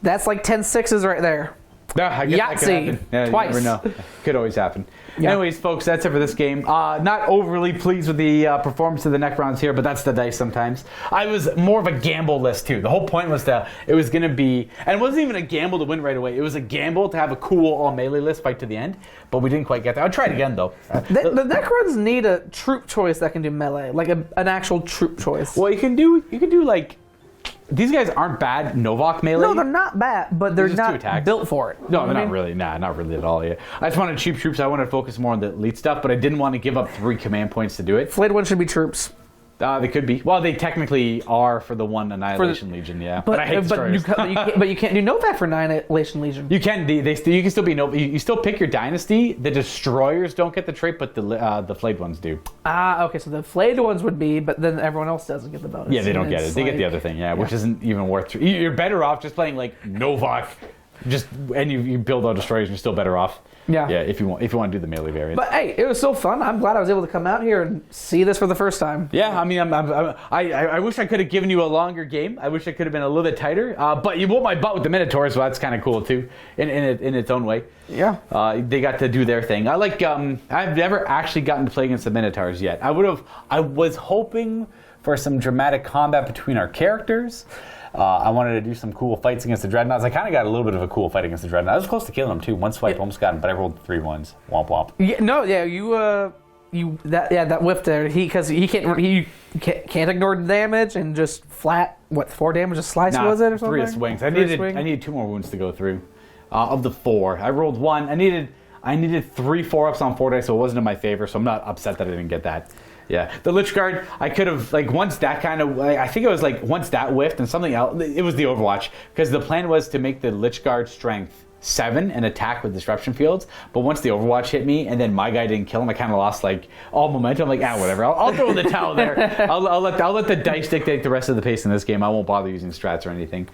that's 10 6s right there. Yeah, I guess that could happen. Yeah, twice. You never know. Could always happen. Yeah. Anyways, folks, that's it for this game. Not overly pleased with the performance of the Necrons here, but that's the dice sometimes. I was more of a gamble list, too. The whole point was it was going to be, and it wasn't even a gamble to win right away. It was a gamble to have a cool all-melee list fight to the end, but we didn't quite get there. I'll try it again, though. The Necrons need a troop choice that can do melee, an actual troop choice. Well, you can do these guys aren't bad Novokh melee. No, they're not bad, but they're not built for it. No, they're not really. Nah, not really at all. Yeah, I just wanted cheap troops. I wanted to focus more on the elite stuff, but I didn't want to give up 3 command points to do it. Flayed ones should be troops. They could be. Well, they technically are for the one Annihilation Legion, yeah. But I hate destroyers. But you can't do Novokh for Annihilation Legion. You can. You can still be You still pick your dynasty. The destroyers don't get the trait, but the flayed ones do. Okay. So the flayed ones would be, but then everyone else doesn't get the bonus. Yeah, they don't get it. They get the other thing, which isn't even worth. You're better off just playing Novokh, and you build out destroyers, and you're still better off. Yeah, if you want to do the melee variant. But hey, it was so fun. I'm glad I was able to come out here and see this for the first time. Yeah, I mean, I wish I could have given you a longer game. I wish I could have been a little bit tighter. But you whooped my butt with the Minotaurs, so that's kind of cool too, in its own way. Yeah. They got to do their thing. I've never actually gotten to play against the Minotaurs yet. I was hoping for some dramatic combat between our characters. I wanted to do some cool fights against the Dreadnoughts. I kind of got a little bit of a cool fight against the Dreadnoughts. I was close to killing them too. One swipe almost got him, but I rolled 3 1s. Womp womp. That whiff there. He can't ignore the damage and just flat 4 damage a slice was it or something? 3 of swings. I needed 2 more wounds to go through. Of the 4, I rolled 1. I needed 3 4-ups on 4 dice, so it wasn't in my favor. So I'm not upset that I didn't get that. Yeah, the Lich Guard, I could have, like, once that kind of, I think it was like, once that whiffed and something else, it was the Overwatch, because the plan was to make the Lich Guard strength 7 and attack with disruption fields, but once the Overwatch hit me and then my guy didn't kill him, I kind of lost, like, all momentum. I'm like, whatever, I'll throw in the towel there. I'll let the dice dictate the rest of the pace in this game. I won't bother using strats or anything.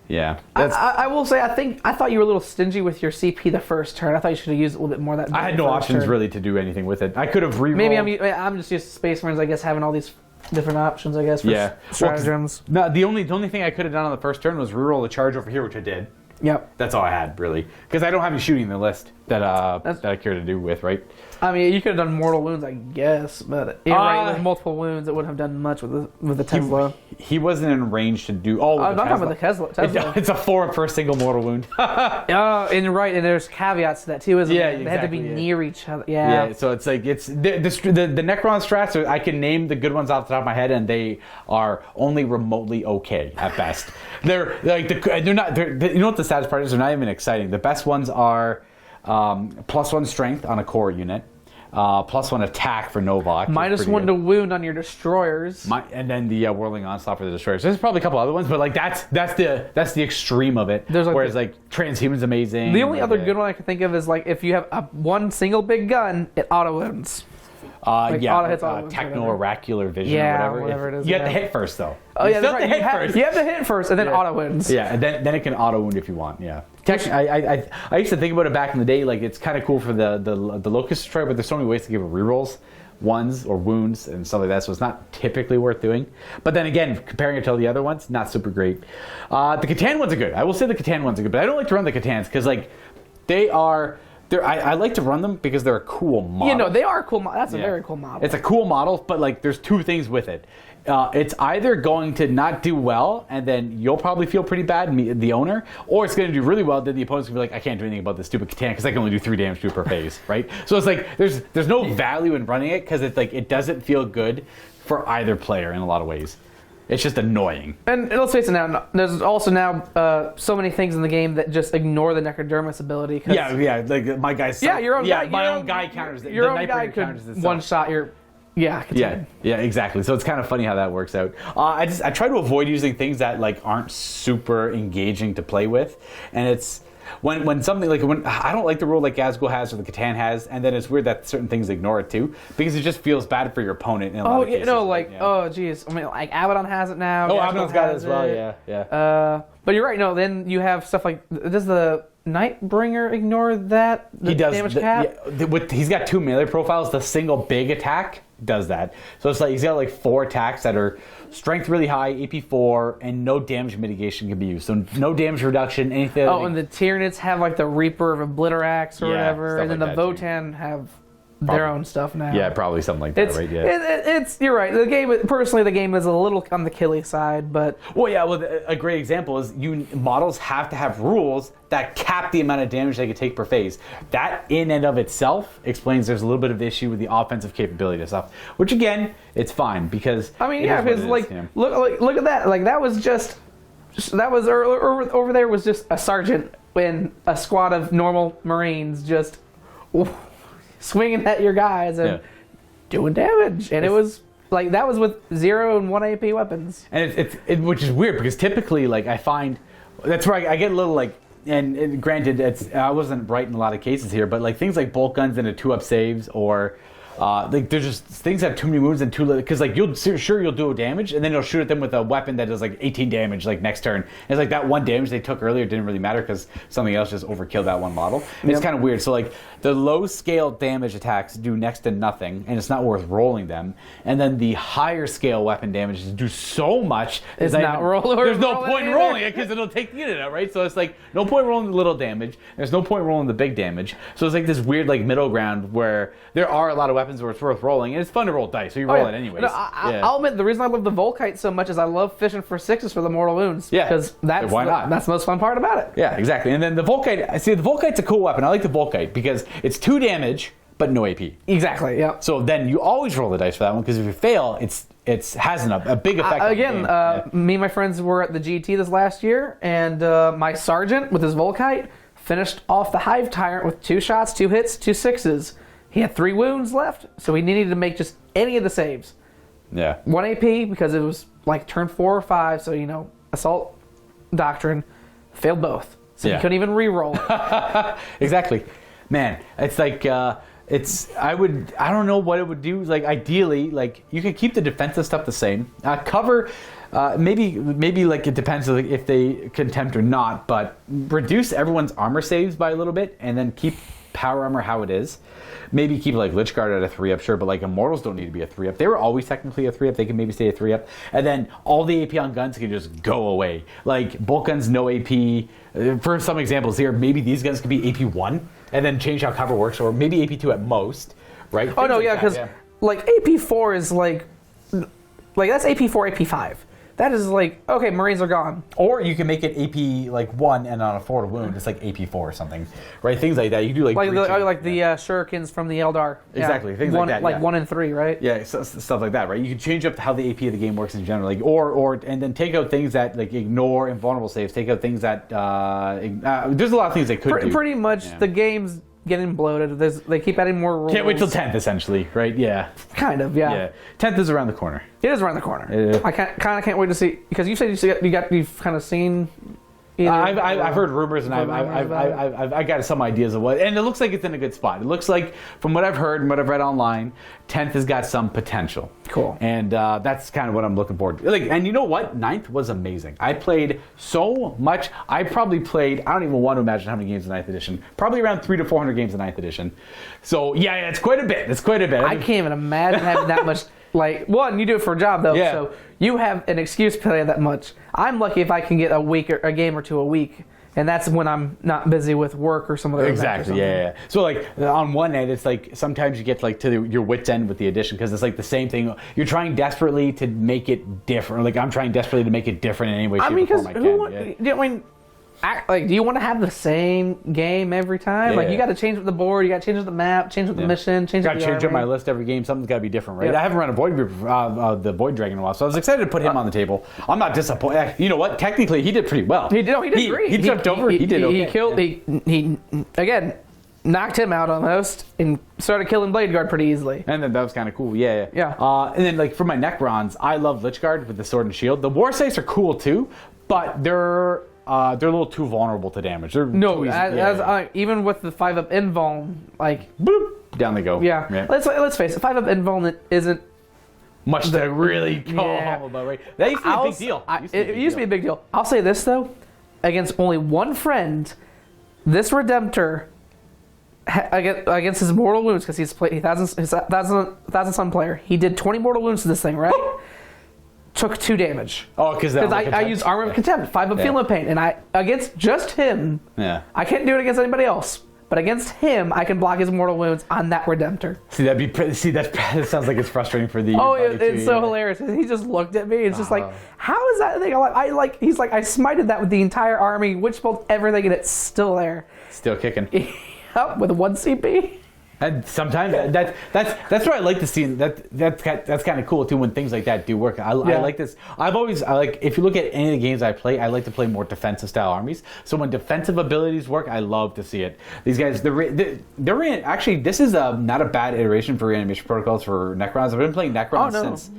Yeah. I will say, I thought you were a little stingy with your CP the first turn. I thought you should have used a little bit more of that. I had no options really to do anything with it. I could have rerolled. Maybe I'm just used to Space Marines, I guess, having all these different options, I guess, for stratagems. No, the only thing I could have done on the first turn was reroll a charge over here, which I did. Yep. That's all I had, really. Because I don't have any shooting in the list that I care to do with, right? I mean, you could have done mortal wounds, I guess, but right, with multiple wounds, it wouldn't have done much with the Tesla. He wasn't in range to do. I'm not talking about the Tesla. It's a 4 for a single mortal wound. And there's caveats to that too, isn't there? They had to be near each other. Yeah. So it's like the Necron strats. I can name the good ones off the top of my head, and they are only remotely okay at best. They're like they're not. You know what the saddest part is? They're not even exciting. The best ones are +1 strength on a core unit. +1 attack for Novokh. -1 to wound on your destroyers. And then the whirling onslaught for the destroyers. There's probably a couple other ones, but like that's the extreme of it. Whereas like Transhuman's amazing. The only other good one I can think of is like if you have one single big gun, it auto wounds. Auto hits techno-oracular vision or whatever it is. You have to hit first though. Oh yeah, that's right. You have to hit first and then auto wounds. Yeah, and then it can auto wound if you want. Yeah. I used to think about it back in the day. Like it's kind of cool for the Locust Destroyer, but there's so many ways to give it rerolls, ones or wounds and stuff like that. So it's not typically worth doing. But then again, comparing it to the other ones, not super great. The Catan ones are good. I will say the Catan ones are good, but I don't like to run the Catans because like they are. I like to run them because they're a cool model. Yeah, no, they are a cool model. That's a very cool model. It's a cool model, but like there's two things with it. It's either going to not do well, and then you'll probably feel pretty bad, the owner, or it's going to do really well, then the opponent's going to be like, I can't do anything about this stupid Catan because I can only do 3 damage to it per phase, right? So it's like there's no value in running it because it's like it doesn't feel good for either player in a lot of ways. It's just annoying. And let's face it now, there's also now so many things in the game that just ignore the Necrodermis ability. Yeah, like my guy's... Yeah, your own guy. My own guy counters it. Your own guy could one-shot your... Yeah, exactly. So it's kind of funny how that works out. I try to avoid using things that like aren't super engaging to play with, and it's... When something like when I don't like the rule like Gazgul has or the Catan has, and then it's weird that certain things ignore it too because it just feels bad for your opponent in a lot of cases. Oh geez, I mean like Abaddon has it now. Oh, Abaddon's got it as well. Yeah. But you're right. No, then you have stuff like does the Nightbringer ignore that? He does. Damage cap? He's got 2 melee profiles. The single big attack does that. So it's like he's got like 4 attacks that are strength really high, AP 4, and no damage mitigation can be used. So no damage reduction, anything. Oh, and the Tyranids have like the Reaper of Obliterax or whatever, and then the Votann have their own stuff now. Yeah, probably something like that, right? Yeah. You're right. The game is a little on the killy side, but a great example is models have to have rules that cap the amount of damage they can take per phase. That in and of itself explains there's a little bit of issue with the offensive capability and stuff. Which again, it's fine because because like look at that. Like that was over there was just a sergeant in a squad of normal Marines just swinging at your guys and doing damage, and it was like that was with 0 and 1 AP weapons. And it's which is weird because typically, like I find that's where I get a little like. And granted, I wasn't right in a lot of cases here, but like things like bolt guns into 2-up saves or. Like there's just things that have too many wounds and too little because like you'll do damage and then you'll shoot at them with a weapon that does like 18 damage like next turn. And it's like that 1 damage they took earlier didn't really matter because something else just overkilled that one model. And it's kind of weird. So like the low scale damage attacks do next to nothing and it's not worth rolling them. And then the higher scale weapon damages do so much. It's not rolling. There's no point in rolling it because it'll take the unit out, right? So it's like no point rolling the little damage. There's no point rolling the big damage. So it's like this weird like middle ground where there are a lot of weapons where it's worth rolling, and it's fun to roll dice, so you roll it anyways. I'll admit, the reason I love the Volkite so much is I love fishing for 6s for the mortal wounds. Yeah, because that's the most fun part about it. Yeah, exactly. And then the Volkite, the Volkite's a cool weapon. I like the Volkite because it's 2 damage, but no AP. Exactly, yeah. So then you always roll the dice for that one, because if you fail, it has a big effect on the game. Me and my friends were at the GT this last year, and my sergeant with his Volkite finished off the Hive Tyrant with 2 shots, 2 hits, 2 6s. He had 3 wounds left, so he needed to make just any of the saves. Yeah. 1 AP because it was like turn 4 or 5, so Assault Doctrine failed both. So Yeah. he couldn't even re-roll. Exactly. Man, it's like I don't know what it would do. Like ideally, like you could keep the defensive stuff the same. Cover maybe like it depends if they contempt or not, but reduce everyone's armor saves by a little bit and then keep power armor how it is. Maybe keep like Lich Guard at a 3-up, sure, but like Immortals don't need to be a 3-up. They were always technically a 3-up. They can maybe stay a 3-up. And then all the AP on guns can just go away. Like bolt guns, no AP. For some examples here, maybe these guns could be AP 1 and then change how cover works, or maybe AP 2 at most, right? Oh, no, Things yeah, like because that, like AP 4 is like that's AP 4, AP 5. That is like, okay, Marines are gone. Or you can make it AP like 1 and on a 4 to wound, it's like AP 4 or something, right? Things like that. You can do like the shurikens from the Eldar. Exactly, things like that, Like yeah. 1 and 3, right? Yeah, stuff like that, right? You can change up how the AP of the game works in general, like and then take out things that like ignore invulnerable saves. Take out things that there's a lot of things they could do. Pretty much, the game's getting bloated. They keep adding more rules. Can't wait till 10th, essentially, right? Yeah. Kind of, yeah. Yeah. 10th is around the corner. It is around the corner. Yeah. I can't wait to see, because you said you've kind of seen. I've heard rumors, and I got some ideas of what, and it looks like it's in a good spot. It looks like, from what I've heard and what I've read online, 10th has got some potential. Cool. And that's kind of what I'm looking forward to. Like, and you know what? 9th was amazing. I played so much. I probably played, I don't even want to imagine how many games in 9th edition. Probably around 300 to 400 games in 9th edition. So yeah, it's quite a bit. It's quite a bit. I can't even imagine having that much. Like, one, you do it for a job, though, Yeah. so you have an excuse to play that much. I'm lucky if I can get a game or two a week, and that's when I'm not busy with work or some other event or Exactly, something. yeah. So like on one end, it's like sometimes you get like to your wit's end with the edition, because it's like the same thing. You're trying desperately to make it different. Like I'm trying desperately to make it different in any way, shape, or form I can. Do you want to have the same game every time? Yeah. Like, you got to change up the board, you got to change up the map, change up the mission, change up Got the to change up army. my list every game. Something's got to be different, right? Yeah. I haven't run a Void group, the Void Dragon in a while, so I was excited to put him on the table. I'm not disappointed. You know what? Technically, he did pretty well. He did great. He jumped over. He did okay. He killed. He again knocked him out almost and started killing Blade Guard pretty easily. And then that was kind of cool. Yeah. Yeah. And then like for my Necrons, I love Lich Guard with the sword and shield. The War Scythes are cool too, but they're a little too vulnerable to damage. They're too easy. Even with the 5-up invuln, like boop, down they go. Yeah. Let's face it, 5-up invuln isn't much to really go home about, right? That used to be a big deal. It used to be a big deal. I'll say this though, against only one friend, this Redemptor against his mortal wounds, because he's thousand sun player, he did 20 mortal wounds to this thing, right? Took 2 damage. Oh, because I use Armor of Contempt, 5-up Feeling of Pain, and against just him, I can't do it against anybody else. But against him, I can block his mortal wounds on that Redemptor. That sounds like it's frustrating for the. It's so hilarious. He just looked at me. It's just like, how is that thing? He's like, I smited that with the entire army, witch bolt everything, and it's still there. Still kicking. Yep, with 1 CP. And sometimes that's what I like to see. That's kind of cool too when things like that do work. I like this. I like, if you look at any of the games I play, I like to play more defensive style armies. So when defensive abilities work, I love to see it. These guys, actually, this is not a bad iteration for reanimation protocols for Necrons. I've been playing Necrons since.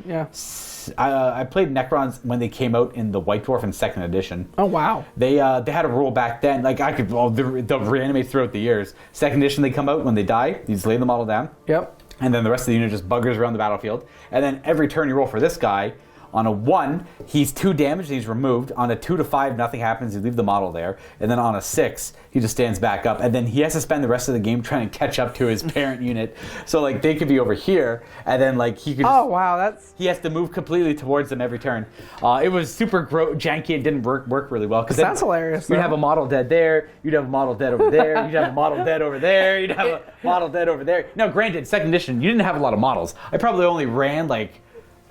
I played Necrons when they came out in the White Dwarf in 2nd edition. Oh wow! They had a rule back then. Like they'll reanimate throughout the years. 2nd edition, they come out when they die. You just lay the model down. Yep. And then the rest of the unit just buggers around the battlefield. And then every turn you roll for this guy. On a 1, he's 2 damaged and he's removed. On a 2 to 5, nothing happens. You leave the model there. And then on a 6, he just stands back up. And then he has to spend the rest of the game trying to catch up to his parent unit. So like they could be over here, and then like he could. Oh wow, he has to move completely towards them every turn. It was super janky and didn't work really well. That's hilarious. You'd have a model dead there. You'd have a model dead over there. You'd have a model dead over there. You'd have a model dead over there. Now, granted, 2nd edition, you didn't have a lot of models. I probably only ran like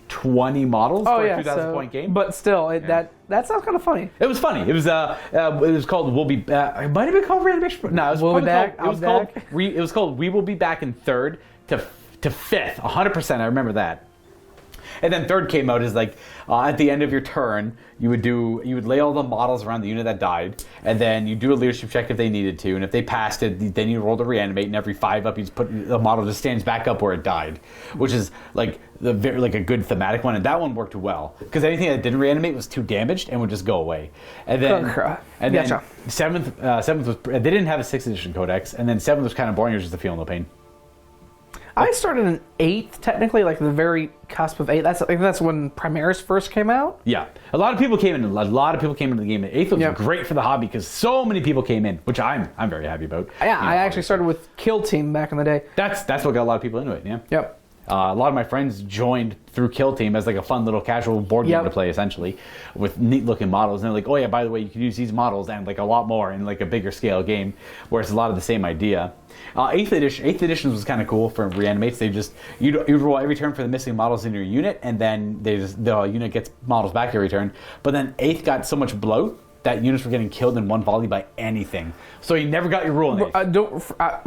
20 models for a 2,000 point game. But still, that sounds kind of funny. It was funny. It was called We'll Be Back. It might have been called Reanimation. No, it was We'll Be Back. It was called We Will Be Back in 3rd to 5th. 100%. I remember that. And then third came out is like at the end of your turn, you would lay all the models around the unit that died, and then you do a leadership check if they needed to, and if they passed it, then you roll to reanimate, and every 5 up, you just put the model just stands back up where it died, which is like like a good thematic one, and that one worked well because anything that didn't reanimate was too damaged and would just go away. And then Gotcha. seventh was they didn't have a 6th edition codex, and then 7th was kind of boring. It was just a feel no pain. I started in 8th, technically, like the very cusp of 8th. I think that's when Primaris first came out. Yeah, a lot of people came in. A lot of people came into the game. 8th was great for the hobby because so many people came in, which I'm very happy about. Yeah, I actually started with Kill Team back in the day. That's what got a lot of people into it. Yeah. Yep. A lot of my friends joined through Kill Team as like a fun little casual board game to play, essentially, with neat looking models. And they're like, oh yeah, by the way, you can use these models and like a lot more in like a bigger scale game, where it's a lot of the same idea. 8th edition was kind of cool for reanimates. They just you'd roll every turn for the missing models in your unit, and then the unit gets models back every turn. But then 8th got so much bloat that units were getting killed in one volley by anything. So you never got your rule in 8th. I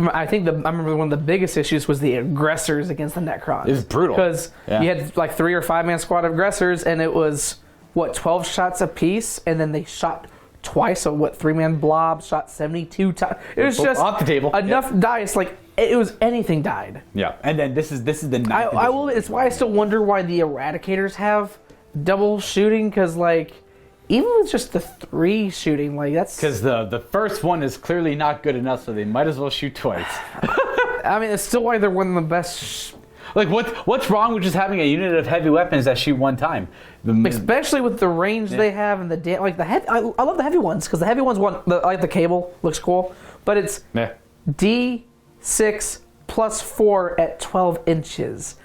remember one of the biggest issues was the aggressors against the Necrons. It was brutal. Because you had like 3 or 5 man squad of aggressors, and it was, 12 shots a piece, and then they shot twice, so 3-man blob shot 72 times. It was just off the table. Enough dice, like it was anything died. Yeah, and then this is the 9th I will. It's why I still wonder why the Eradicators have double shooting, because like even with just the 3 shooting, like that's because the first one is clearly not good enough, so they might as well shoot twice. I mean, it's still why they're one of the best. Like what's wrong with just having a unit of heavy weapons that shoot one time? Especially with the range they have and the like the heavy. I love the heavy ones because the heavy ones like the cable looks cool, but it's D6 plus 4 at 12 inches.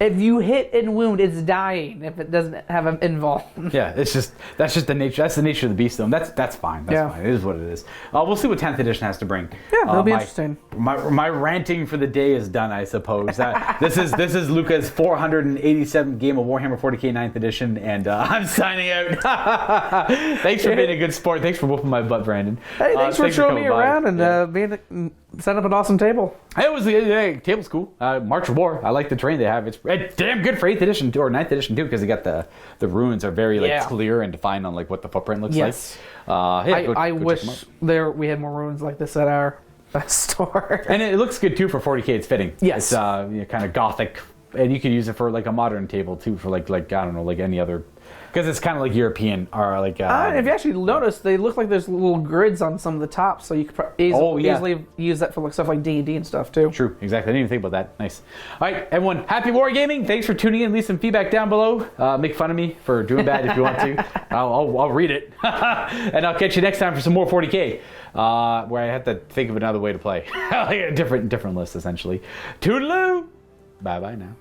If you hit and wound, it's dying if it doesn't have an involved. Yeah, that's just the nature. That's the nature of the beast, though. That's fine. That's fine. It is what it is. We'll see what 10th edition has to bring. Yeah, that'll be interesting. My ranting for the day is done, I suppose. This is Luka's 487th game of Warhammer 40k 9th edition, and I'm signing out. Thanks for being a good sport. Thanks for whooping my butt, Brandon. Hey, thanks for showing me around and set up an awesome table. Table's cool. March of War. I like the terrain they have. It's damn good for 8th edition or 9th edition too, because they got the ruins are very clear and defined on like what the footprint looks like. I wish we had more ruins like this at our store. And it looks good too for 40k. It's fitting. Yes, it's kind of gothic, and you could use it for like a modern table too, for like I don't know, like any other. Because it's kind of like European, or like... if you actually notice, they look like there's little grids on some of the tops, so you could easily use that for like stuff like D&D and stuff, too. True, exactly. I didn't even think about that. Nice. All right, everyone, happy wargaming. Thanks for tuning in. Leave some feedback down below. Make fun of me for doing bad if you want to. I'll read it. And I'll catch you next time for some more 40K, where I have to think of another way to play. Like a different list, essentially. Toodaloo! Bye-bye now.